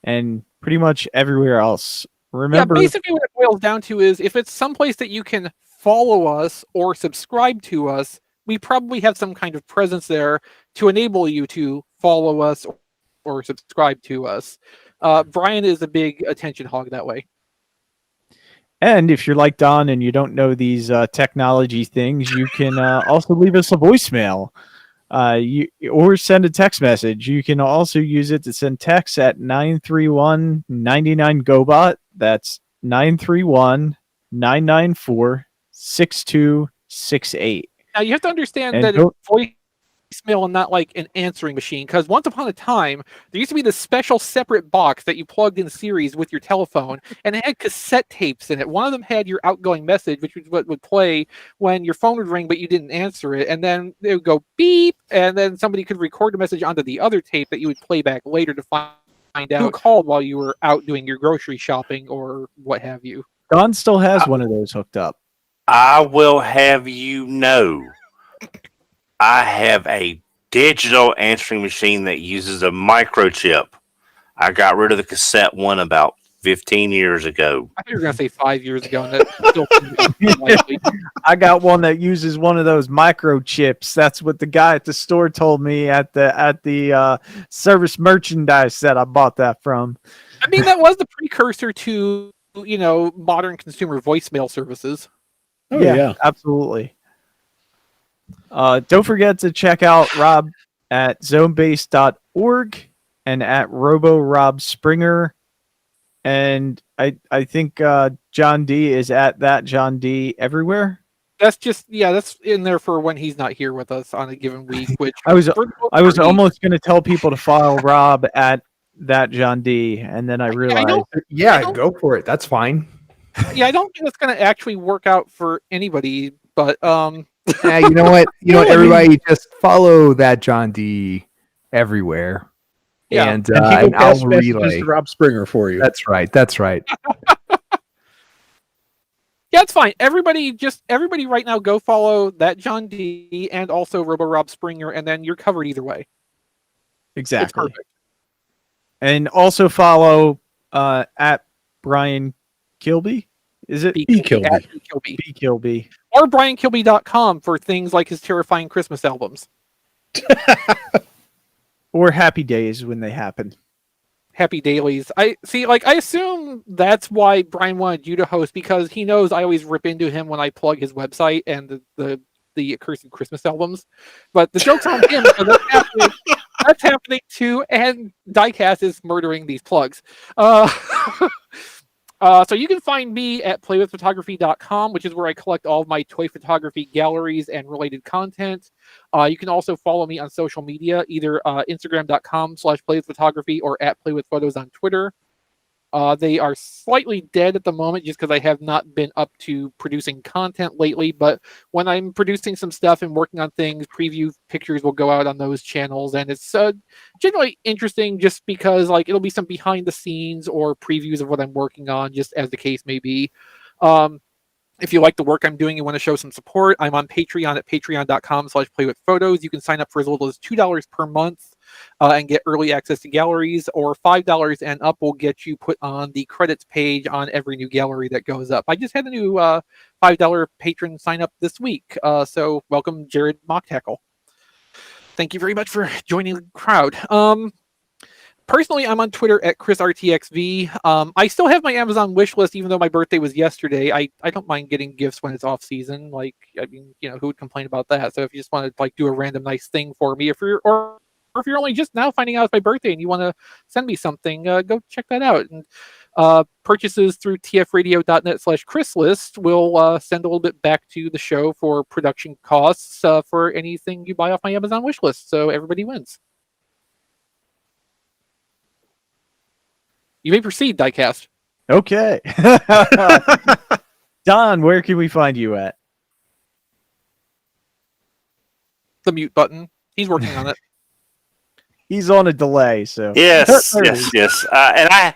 and pretty much everywhere else. Remember, Yeah, basically what it boils down to is if it's someplace that you can follow us or subscribe to us, we probably have some kind of presence there to enable you to follow us or subscribe to us. Brian is a big attention hog that way. and if you're like Don and you don't know these technology things, you can also leave us a voicemail. Or send a text message. You can also use it to send text at 931-99-GOBOT. That's 931-994-6268. Now you have to understand And that don't- it's voicemail and not like an answering machine, because once upon a time there used to be this special separate box that you plugged in series with your telephone, and it had cassette tapes in it. One of them had your outgoing message, which was what would play when your phone would ring but you didn't answer it, and then it would go beep, and then somebody could record a message onto the other tape that you would play back later to find out who called while you were out doing your grocery shopping or what have you. Don still has one of those hooked up. I will have you know, I have a digital answering machine that uses a microchip. I got rid of the cassette one about 15 years ago. I thought you were going to say 5 years ago, and that still seems unlikely. I got one that uses one of those microchips. That's what the guy at the store told me at the service merchandise that I bought that from. I mean, that was the precursor to, modern consumer voicemail services. Oh yeah. Absolutely. Don't forget to check out Rob at zonebase.org and at RoboRobSpringer. And I think John D is at that John D everywhere. That's that's in there for when he's not here with us on a given week. Which I was for the most I was part, almost going to tell people to follow Rob at that John D, and then I realized Yeah, go for it. That's fine. I don't think that's going to actually work out for anybody. But Yeah, you know what? You know what? Everybody just follow that John D everywhere. Yeah. And, And he will and pass I'll messages relay. to Rob Springer for you. That's right. That's right. yeah, it's fine. Everybody right now go follow that John D and also Robo Rob Springer, and then you're covered either way. It's exactly. perfect. And also follow at Brian Kilby. Is it B. Kilby. At B. Kilby. B Kilby? Or BrianKilby.com for things like his terrifying Christmas albums. Or Happy Days when they happen. Happy dailies. I assume that's why Brian wanted you to host, because he knows I always rip into him when I plug his website and the accursed Christmas albums. But the joke's on him. So that's happening too, and Diecast is murdering these plugs. So you can find me at playwithphotography.com, which is where I collect all of my toy photography galleries and related content. You can also follow me on social media, either Instagram.com/playwithphotography or at playwithphotos on Twitter. They are slightly dead at the moment just because I have not been up to producing content lately. But when I'm producing some stuff and working on things, preview pictures will go out on those channels, and it's generally interesting just because like it'll be some behind the scenes or previews of what I'm working on, just as the case may be. If you like the work I'm doing and want to show some support, I'm on Patreon at patreon.com/playwithphotos. You can sign up for as little as $2 per month and get early access to galleries, or $5 and up will get you put on the credits page on every new gallery that goes up. I just had a new $5 patron sign up this week. So welcome, Jared Mock Tackle. Thank you very much for joining the crowd. Personally, I'm on Twitter at ChrisRTXV. I still have my Amazon wish list, even though my birthday was yesterday. I don't mind getting gifts when it's off season. Like, I mean, who would complain about that? So if you just want to like do a random nice thing for me, if you're only just now finding out it's my birthday and you want to send me something, go check that out. And purchases through tfradio.net/ChrisList will send a little bit back to the show for production costs for anything you buy off my Amazon wish list. So everybody wins. You may proceed, Diecast. Okay. Don, where can we find you at? The mute button. He's working on it. He's on a delay, so Yes. And I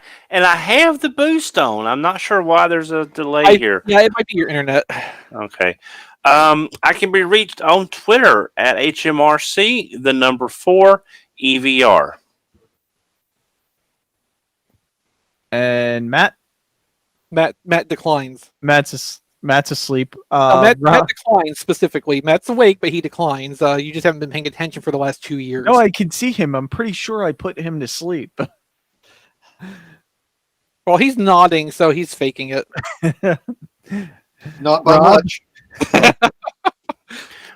have the boost on. I'm not sure why there's a delay here. Yeah, it might be your internet. Okay. I can be reached on Twitter at HMRC, the number 4 EVR. And Matt declines. Matt's asleep. Matt declines specifically. Matt's awake, but he declines. You just haven't been paying attention for the last 2 years. No, I can see him. I'm pretty sure I put him to sleep. Well, he's nodding, so he's faking it. Not by much.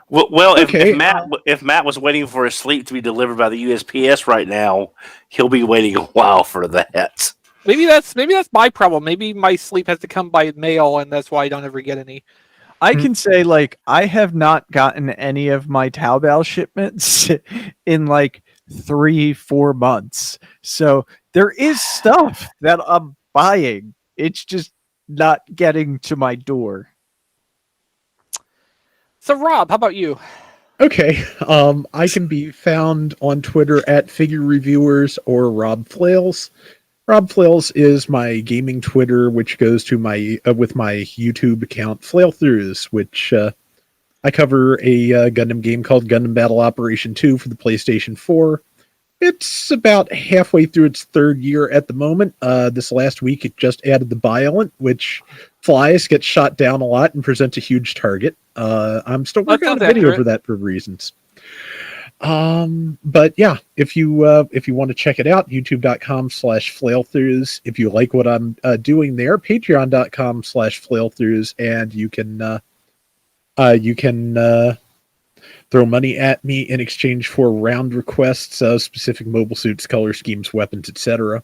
Well, Okay. if Matt was waiting for his sleep to be delivered by the USPS right now, he'll be waiting a while for that. Maybe that's my problem. Maybe my sleep has to come by mail, and that's why I don't ever get any. I can say, like, I have not gotten any of my Taobao shipments in like 3-4 months. So there is stuff that I'm buying. It's just not getting to my door. So, Rob, how about you? Okay. I can be found on Twitter at Figure Reviewers or Rob Flails. Rob Flails is my gaming Twitter, which goes to my with my YouTube account, Flailthroughs, which I cover a Gundam game called Gundam Battle Operation 2 for the PlayStation 4. It's about halfway through its 3rd year at the moment. This last week, it just added the Violent, which flies, gets shot down a lot, and presents a huge target. I'm still working on a video for that for reasons. But yeah, if you want to check it out, youtube.com/flailthroughs. If you like what I'm doing there, patreon.com/flailthroughs, and you can throw money at me in exchange for round requests, specific mobile suits, color schemes, weapons, etc.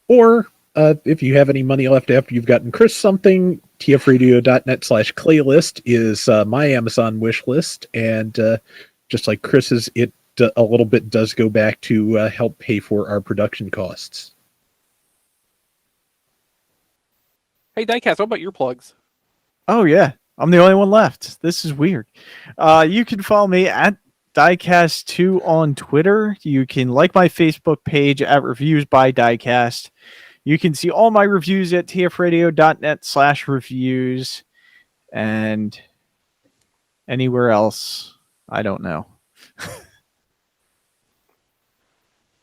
Or if you have any money left after you've gotten Chris something, tfradio.net/claylist is my Amazon wish list, and just like Chris's, it a little bit does go back to help pay for our production costs. Hey, Diecast, what about your plugs? Oh, yeah. I'm the only one left. This is weird. You can follow me at Diecast2 on Twitter. You can like my Facebook page at Reviews by Diecast. You can see all my reviews at tfradio.net/reviews, and anywhere else, I don't know.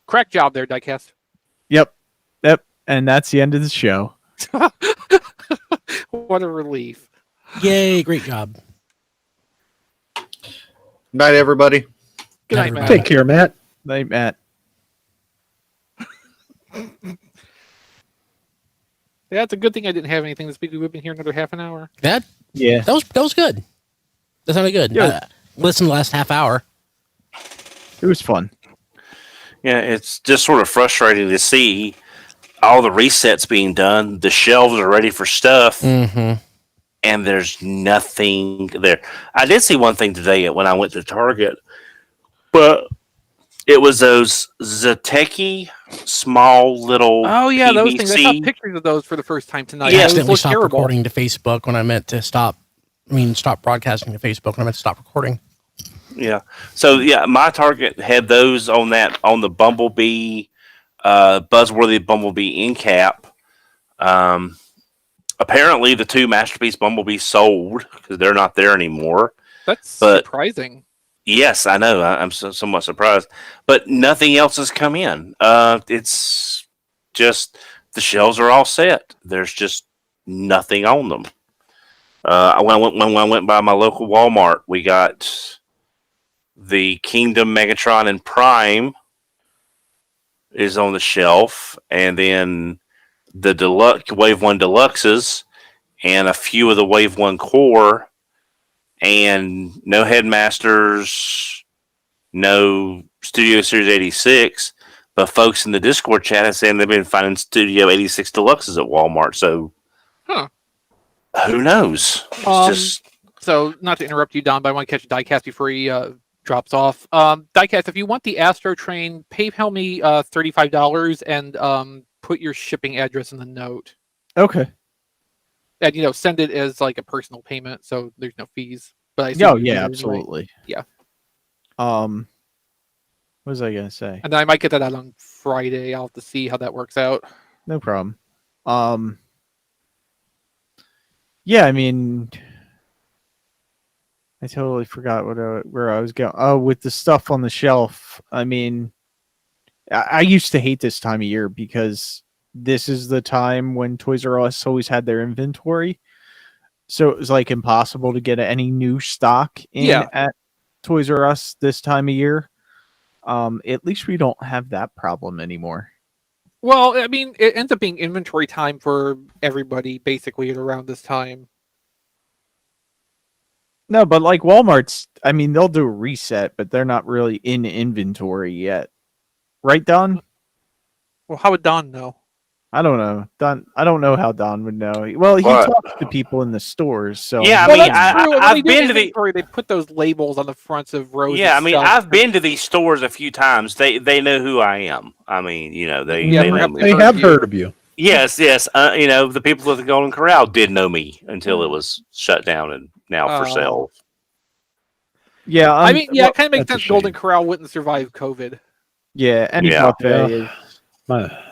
Crack job there, Diecast. Yep. And that's the end of the show. What a relief. Yay, great job. Night, everybody. Good night, Matt. Take care, Matt. Night, Matt. Yeah, it's a good thing I didn't have anything this week. We've been here another half an hour. That Yeah. was good. That sounded good. Yeah. Listen the last half hour. It was fun. Yeah, it's just sort of frustrating to see all the resets being done. The shelves are ready for stuff, Mm-hmm. and there's nothing there. I did see one thing today when I went to Target, but It was those Zateki small little. Oh yeah, those things. I saw PVC. pictures of those for the first time tonight. I Yeah, Those accidentally look stopped terrible. recording to Facebook when I meant to stop. Stop broadcasting to Facebook when I meant to stop recording. Yeah. So yeah, my Target had those on the Bumblebee, Buzzworthy Bumblebee end cap. Apparently, the 2 Masterpiece Bumblebees sold because they're not there anymore. That's But- surprising. Yes, I know. I'm somewhat surprised, but nothing else has come in. It's just the shelves are all set. There's just nothing on them. When I went by my local Walmart, we got the Kingdom Megatron and Prime is on the shelf, and then the Deluxe Wave 1 Deluxes and a few of the Wave 1 Core, and no Headmasters, no Studio Series 86, but folks in the Discord chat are saying they've been finding Studio 86 Deluxes at Walmart, so who knows? It's So, not to interrupt you, Don, but I want to catch Diecast before he drops off. Diecast, if you want the Astro Train, PayPal me $35 and put your shipping address in the note. Okay. And, send it as like a personal payment, so there's no fees. But I assume Oh you do yeah, it anyway. absolutely. Yeah. What was I gonna say? And then I might get that out on Friday. I'll have to see how that works out. No problem. Yeah, I mean, I totally forgot where I was going. Oh, with the stuff on the shelf. I mean, I used to hate this time of year because this is the time when Toys R Us always had their inventory. So it was like impossible to get any new stock in at Toys R Us this time of year. At least we don't have that problem anymore. Well, I mean, it ends up being inventory time for everybody basically at around this time. No, but like Walmart's, I mean, they'll do a reset, but they're not really in inventory yet. Right, Don? Well, how would Don know? I don't know. Don, I don't know how Don would know. Well, he What? talks to people in the stores, so Yeah, I Well, mean, that's true. When I've they do been to the inventory, they put those labels on the fronts of rows. yeah. I of mean, stuff. I've been to these stores a few times. They know who I am. I mean, they Yeah, know perhaps me. They have heard of you. Yes. The people at the Golden Corral did know me until it was shut down and now for Oh. sale. yeah. I mean, yeah, it kind of makes that's a sense. Golden shame. Corral wouldn't survive COVID. yeah, any Yeah. buffet is.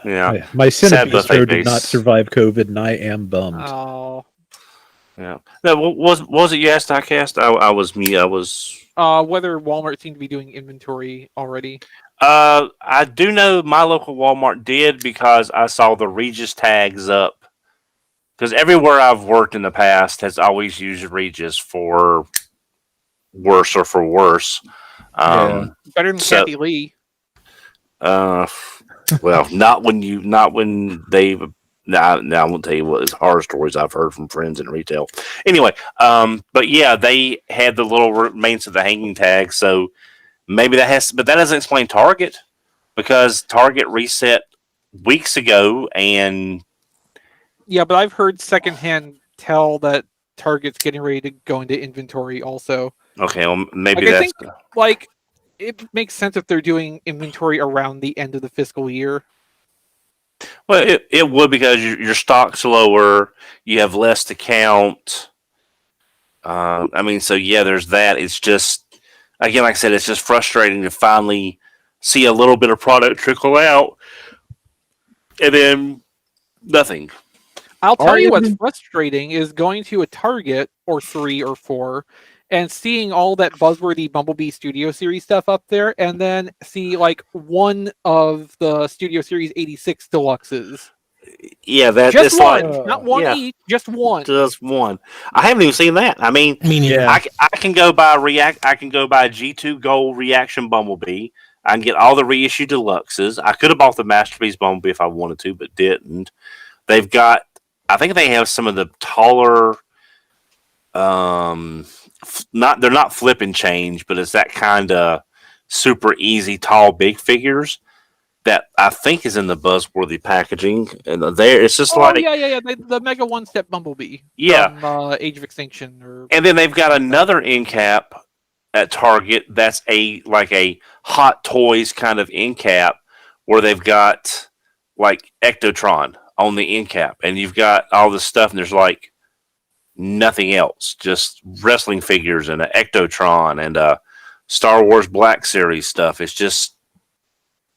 Yeah, My Sad Centipede buffet show did not face. survive COVID, and I am bummed. Oh, yeah. No, what was it you asked? I cast. I was me. I was. whether Walmart seemed to be doing inventory already. I do know my local Walmart did because I saw the Regis tags up. Because everywhere I've worked in the past has always used Regis for worse or for worse. Yeah. Better than So- Kathy Lee. Well, not when they've. Now I won't tell you what horror stories I've heard from friends in retail. Anyway, but yeah, they had the little remains of the hanging tag, so maybe but that doesn't explain Target because Target reset weeks ago, and Yeah, but I've heard secondhand tell that Target's getting ready to go into inventory also. okay, well, maybe Like, I that's think- Like, it makes sense if they're doing inventory around the end of the fiscal year. well, it would because your stock's lower, you have less to count. I mean, so yeah, there's that. It's just again, like I said, it's just frustrating to finally see a little bit of product trickle out, and then nothing. I'll tell Are you what's inven- frustrating is going to a Target or 3 or 4 and seeing all that buzzworthy Bumblebee Studio Series stuff up there, and then see like one of the Studio Series 86 Deluxes. Yeah, that Just it's one, like not one yeah. each, just one. just one. I haven't even seen that. I mean, Meaning, Yeah. I can go buy I can go buy G2 Gold Reaction Bumblebee. I can get all the reissue deluxes. I could have bought the Masterpiece Bumblebee if I wanted to, but didn't. They've got. I think they have some of the taller. They're not flip and change, but it's that kind of super easy tall big figures that I think is in the buzzworthy packaging. And there, it's just Oh like yeah. The Mega One Step Bumblebee. Yeah. From Age of Extinction. Or And then they've got another end cap, at Target that's a Hot Toys kind of end cap where they've got like Ectotron on the end cap, and you've got all this stuff, and there's like nothing else, just wrestling figures and an Ectotron and Star Wars Black Series stuff. It's just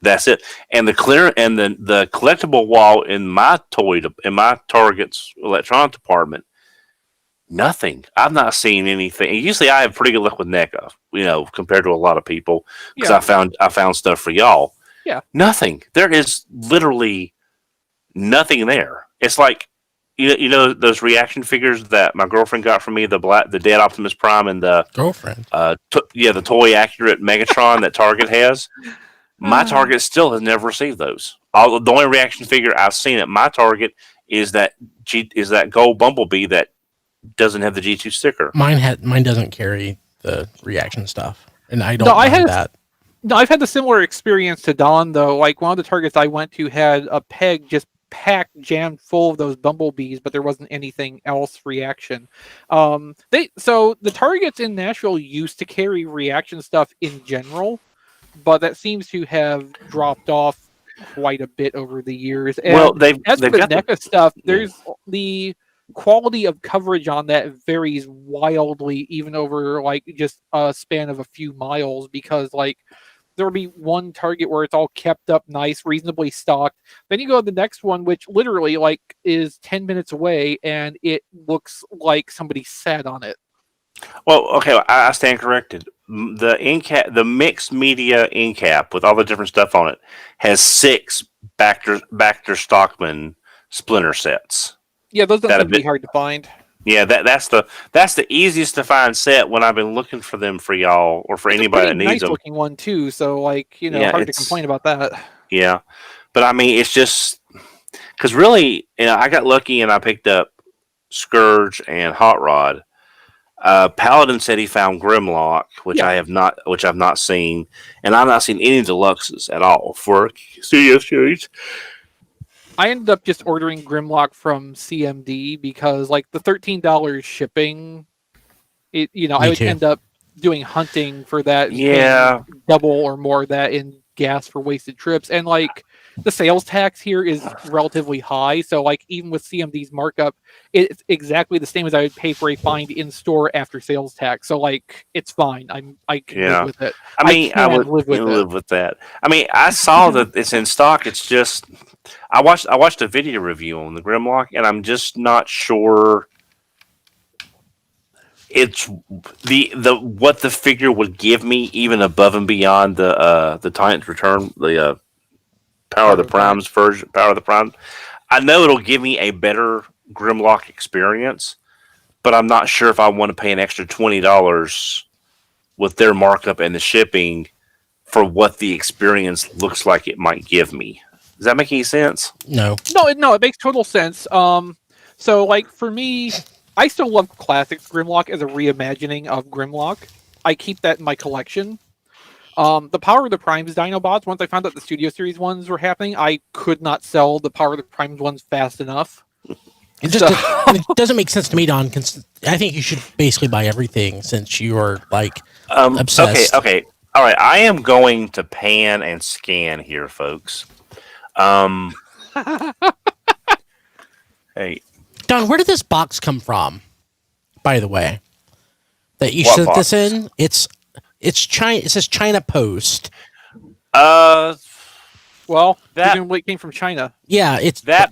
that's it. And the collectible wall in my Target's electronic department, nothing. I've not seen anything. Usually, I have pretty good luck with NECA, compared to a lot of people, because I found stuff for y'all. Yeah, nothing. There is literally nothing there. It's like those reaction figures that my girlfriend got for me, the Dead Optimus Prime and the girlfriend. The toy accurate Megatron that Target has. My Target still has never received those. The only reaction figure I've seen at my Target is that gold Bumblebee that doesn't have the G2 sticker. Mine doesn't carry the reaction stuff, and I don't. No, I've had the similar experience to Don though. Like one of the Targets I went to had a peg just packed, jammed full of those Bumblebees, but there wasn't anything else reaction. So the Targets in Nashville used to carry reaction stuff in general, but that seems to have dropped off quite a bit over the years. And they've got the NECA stuff. There's the quality of coverage on that varies wildly, even over like just a span of a few miles, because like there'll be one Target where it's all kept up nice, reasonably stocked. Then you go to the next one, which literally like is 10 minutes away, and it looks like somebody sat on it. Well, okay, I stand corrected. The mixed media end cap with all the different stuff on it has 6 Baxter Stockman Splinter sets. Yeah, those don't be hard to find. Yeah, that's the easiest to find set when I've been looking for them for y'all or for anybody that needs them. Looking one too, so hard to complain about that. Yeah, but I mean, it's just because really, I got lucky and I picked up Scourge and Hot Rod. Paladin said he found Grimlock, which I've not seen, and I've not seen any deluxes at all for Studio Series. I ended up just ordering Grimlock from CMD because, like, the $13 shipping, I would end up doing hunting for that. Yeah, double or more of that in gas for wasted trips, and like the sales tax here is relatively high. So, like, even with CMD's markup, it's exactly the same as I would pay for a find in store after sales tax. So, like, it's fine. I can live with it. I would live with that. I mean, I saw that it's in stock. It's just I watched a video review on the Grimlock, and I'm just not sure it's the what the figure would give me, even above and beyond the Titans Return, the Power of the Primes version. Power of the Prime. I know it'll give me a better Grimlock experience, but I'm not sure if I want to pay an extra $20 with their markup and the shipping for what the experience looks like it might give me. Does that make any sense? No, it makes total sense. So like for me, I still love classic Grimlock as a reimagining of Grimlock. I keep that in my collection. The Power of the Primes Dinobots, once I found out the Studio Series ones were happening, I could not sell the Power of the Primes ones fast enough. It just it doesn't make sense to me, Don. I think you should basically buy everything since you are like obsessed. Okay. All right. I am going to pan and scan here, folks. Hey, Don, where did this box come from? By the way, that you what sent box? this in, it's China. It says China Post. Well, presumably it came from China. Yeah, it's that.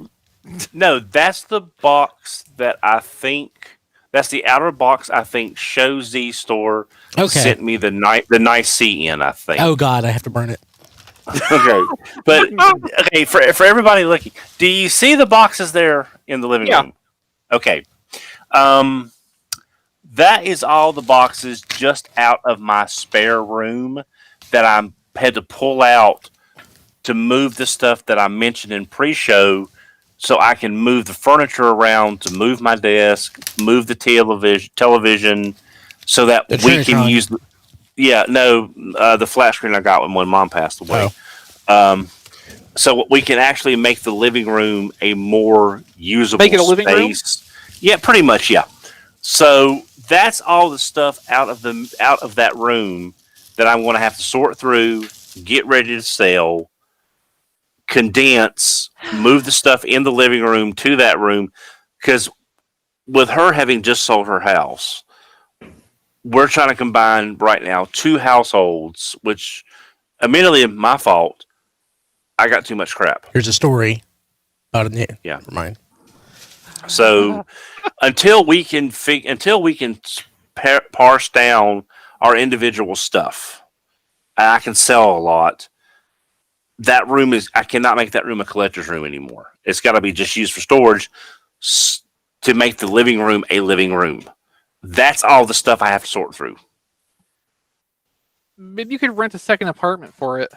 No, that's the box that I think. That's the outer box. I think Show Z Store sent me the nice C in. I think. Oh God, I have to burn it. Okay, but okay for everybody looking, do you see the boxes there in the living room? Okay, that is all the boxes just out of my spare room that I had to pull out to move the stuff that I mentioned in pre-show, so I can move the furniture around to move my desk, move the television, so that we can use. The flat screen I got when Mom passed away. Oh. So we can actually make the living room a more usable space. Living room? Yeah, pretty much, yeah. So that's all the stuff out of that room that I'm going to have to sort through, get ready to sell, condense, move the stuff in the living room to that room. Because with her having just sold her house, we're trying to combine right now 2 households, which immediately my fault. I got too much crap. Here's a story about it. Yeah. Never mind. So until we can parse down our individual stuff, and I can sell a lot. That room I cannot make that room a collector's room anymore. It's got to be just used for storage to make the living room a living room. That's all the stuff I have to sort through. Maybe you could rent a second apartment for it.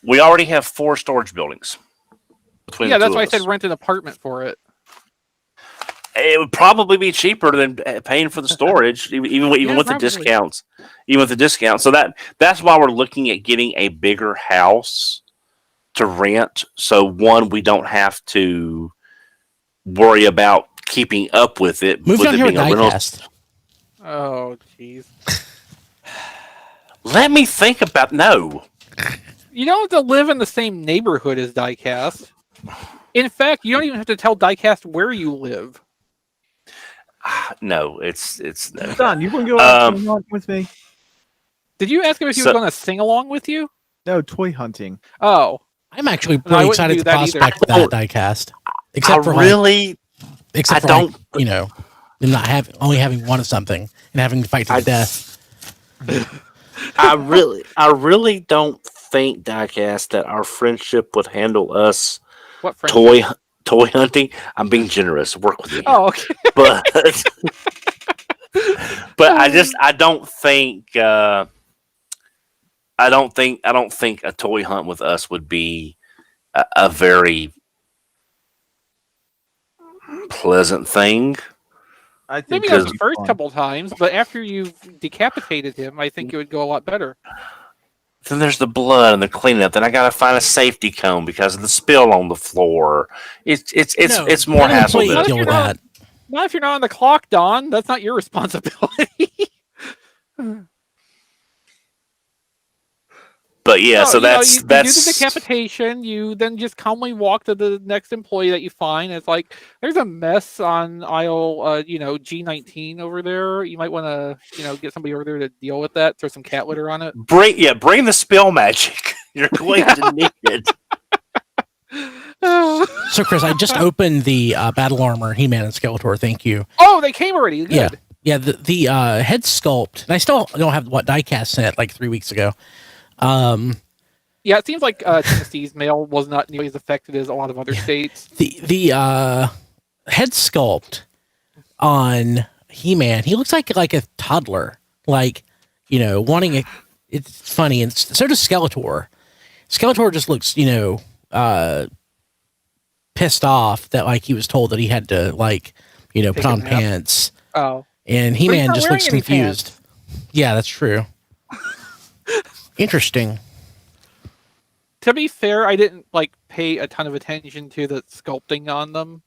We already have 4 storage buildings. Yeah, that's why I said rent an apartment for it. It would probably be cheaper than paying for the storage, even with the discounts. Even with the discounts. So that's why we're looking at getting a bigger house to rent. So one, we don't have to worry about keeping up with it. Move with down it here being with a rental. diecast. Oh, jeez. Let me think about no. You don't have to live in the same neighborhood as Diecast. In fact, you don't even have to tell Diecast where you live. No, it's no. Don, you want to go out with me? Did you ask him if he was going to sing along with you? No, toy hunting. Oh. I'm actually No, I pretty wouldn't excited do to that prospect either. that diecast. I don't. You know, them not only having one of something and having to fight to the death. I really don't think, Diecast, that our friendship would handle us What friend? toy hunting. I'm being generous. Work with me. Oh, okay. But I don't think a toy hunt with us would be a very pleasant thing. I think Maybe not the first couple times, but after you've decapitated him, I think it would go a lot better. Then there's the blood and the cleanup. Then I gotta find a safety cone because of the spill on the floor. It's more hassle. Deal with that. Not if you're not on the clock, Don. That's not your responsibility. But yeah, so you that's do the decapitation. You then just calmly walk to the next employee that you find. It's like there's a mess on aisle, G19 over there. You might want to, get somebody over there to deal with that. Throw some cat litter on it. Bring the spill magic. You're going to need it. So, Chris, I just opened the battle armor, He-Man and Skeletor. Thank you. Oh, they came already. Good. Yeah. The head sculpt, and I still don't have what diecast sent like 3 weeks ago. Yeah, it seems like Tennessee's mail was not nearly as affected as a lot of other states. The head sculpt on He-Man, he looks like a toddler, wanting it. It's funny, and so does Skeletor. Skeletor just looks, pissed off that he was told that he had to put on pants. Oh, and He-Man just looks confused. Yeah, that's true. Interesting. To be fair, I didn't pay a ton of attention to the sculpting on them.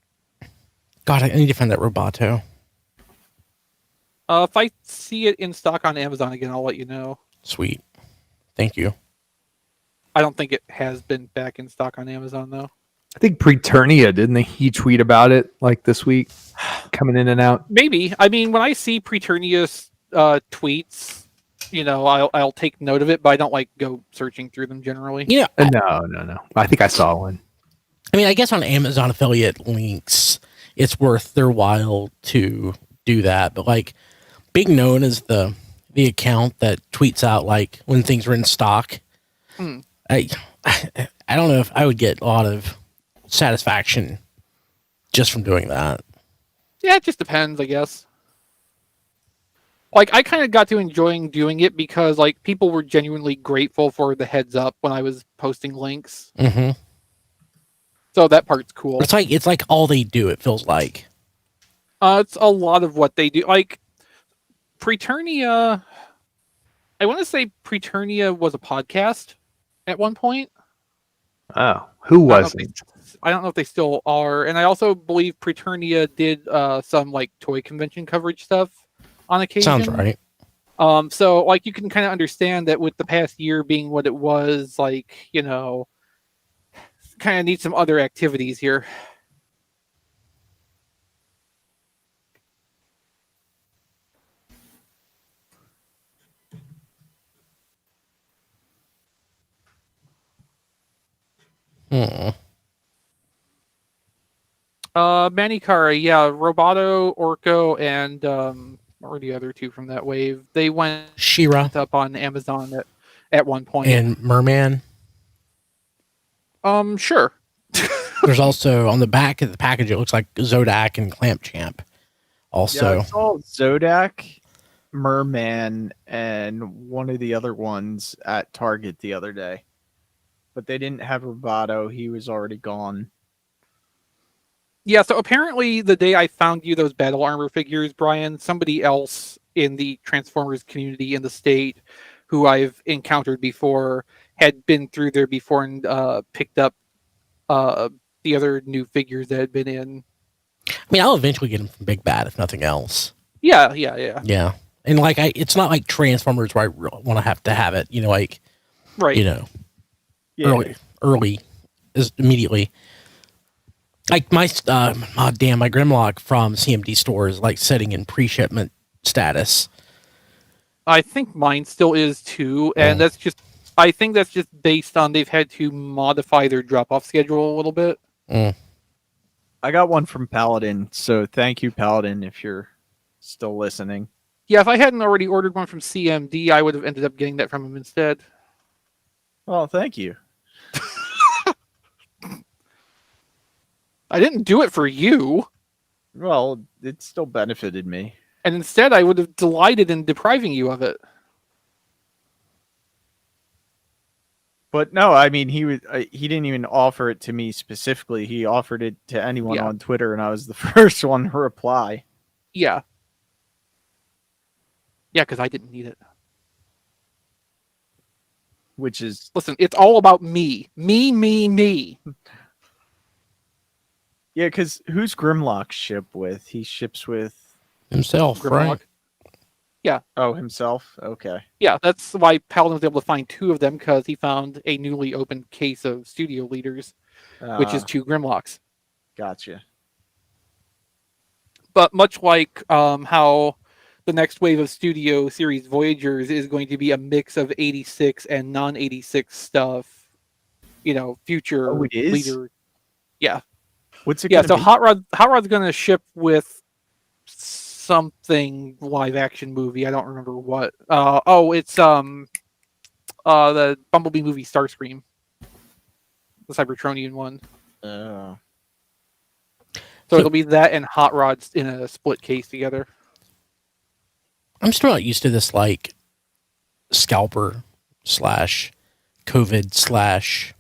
God, I need to find that Roboto. If I see it in stock on Amazon again, I'll let you know. Sweet. Thank you. I don't think it has been back in stock on Amazon though. I think Preternia, didn't he tweet about it this week, coming in and out? Maybe. I mean, when I see Preternia's tweets, I'll take note of it, but I don't go searching through them generally. No. I think I saw one. I mean, I guess on Amazon affiliate links, it's worth their while to do that. But Big Known is the account that tweets out when things are in stock. I don't know if I would get a lot of satisfaction just from doing that. Yeah, it just depends, I guess. I kind of got to enjoying doing it because people were genuinely grateful for the heads up when I was posting links. Mm-hmm. So that part's cool. It's like all they do. It feels like. It's a lot of what they do. Preternia. I want to say Preternia was a podcast at one point. Oh, who was it? I don't know if they still are. And I also believe Preternia did some like toy convention coverage stuff on occasion. Sounds right. So like you can kind of understand that with the past year being what it was, like, kind of need some other activities here. Hmm. Manikara, yeah, Roboto, Orko, and what were the other two from that wave? They went She-Ra up on Amazon at one point. and Merman. Sure. There's also on the back of the package, it looks like Zodak and Clamp Champ. Also, Yeah, I saw Zodak, Merman, and one of the other ones at Target the other day. But they didn't have Roboto. He was already gone. Yeah, so apparently the day I found you those battle armor figures, Brian, somebody else in the Transformers community in the state who I've encountered before had been through there before and picked up the other new figures that had been in. I mean, I'll eventually get them from Big Bad if nothing else. Yeah. Yeah, and like it's not like Transformers where I want to have it. Right. Yeah. Early is immediately. Like my my Grimlock from CMD store is like setting in pre-shipment status. I think mine still is too, and I think that's just based on they've had to modify their drop-off schedule a little bit. I got one from Paladin, so thank you, Paladin, if you're still listening. Yeah, if I hadn't already ordered one from CMD, I would have ended up getting that from him instead. Well, thank you. I didn't do it for you. Well, it still benefited me. And instead, I would have delighted in depriving you of it. But no, I mean, he didn't even offer it to me specifically. He offered it to anyone on Twitter, and I was the first one to reply. Yeah. Yeah, because I didn't need it. Which is... Listen, it's all about me. Me. Yeah, because who's Grimlock ship with? He ships with... Himself, Grimlock. right? Yeah. Oh, himself? Okay. Yeah, that's why Paladin was able to find two of them, because he found a newly opened case of studio leaders, which is 2 Grimlocks. Gotcha. But much like how the next wave of Studio Series Voyagers is going to be a mix of 86 and non-86 stuff, future leader. Yeah. What's it Yeah, gonna so be? Hot Rod's going to ship with something live action movie. I don't remember what. It's the Bumblebee movie Starscream. The Cybertronian one. Oh. So it'll be that and Hot Rods in a split case together. I'm still not used to this like scalper / COVID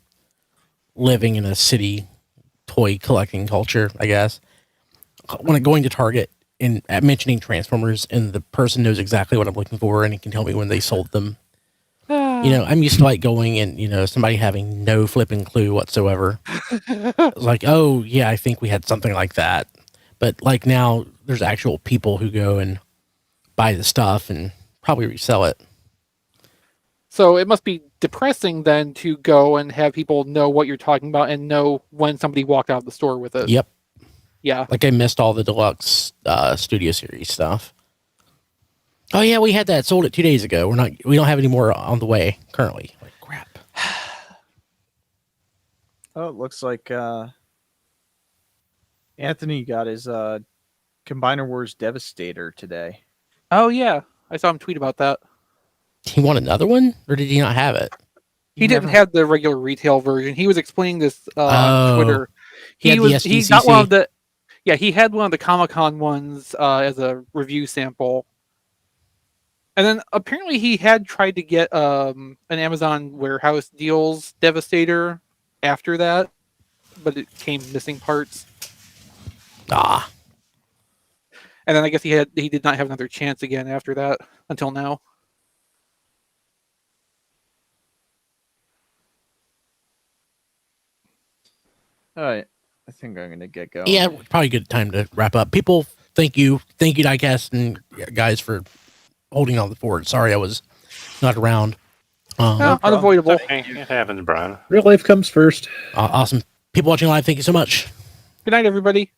/ living in a city toy collecting culture, I guess. When I'm going to Target and mentioning Transformers and the person knows exactly what I'm looking for and he can tell me when they sold them. I'm used to like going and, somebody having no flipping clue whatsoever. Like, oh yeah, I think we had something like that. But like now there's actual people who go and buy the stuff and probably resell it. So it must be depressing then to go and have people know what you're talking about and know when somebody walked out of the store with it. Yep. Yeah. Like I missed all the deluxe Studio Series stuff. Oh yeah, we had that. Sold it 2 days ago. We don't have any more on the way currently. Like crap. Oh, it looks like Anthony got his Combiner Wars Devastator today. Oh yeah, I saw him tweet about that. He want another one, or did he not have it? He didn't have the regular retail version. He was explaining this on Twitter. He got one of the. Yeah, he had one of the Comic-Con ones as a review sample. And then apparently he had tried to get an Amazon warehouse deals Devastator after that, but it came missing parts. Ah. And then I guess he did not have another chance again after that until now. All right. I think I'm gonna get going. Yeah, probably a good time to wrap up. People, thank you, diecast and guys for holding on the fort. Sorry, I was not around. Unavoidable. It happens, Brian. Real life comes first. Awesome. People watching live, thank you so much. Good night, everybody.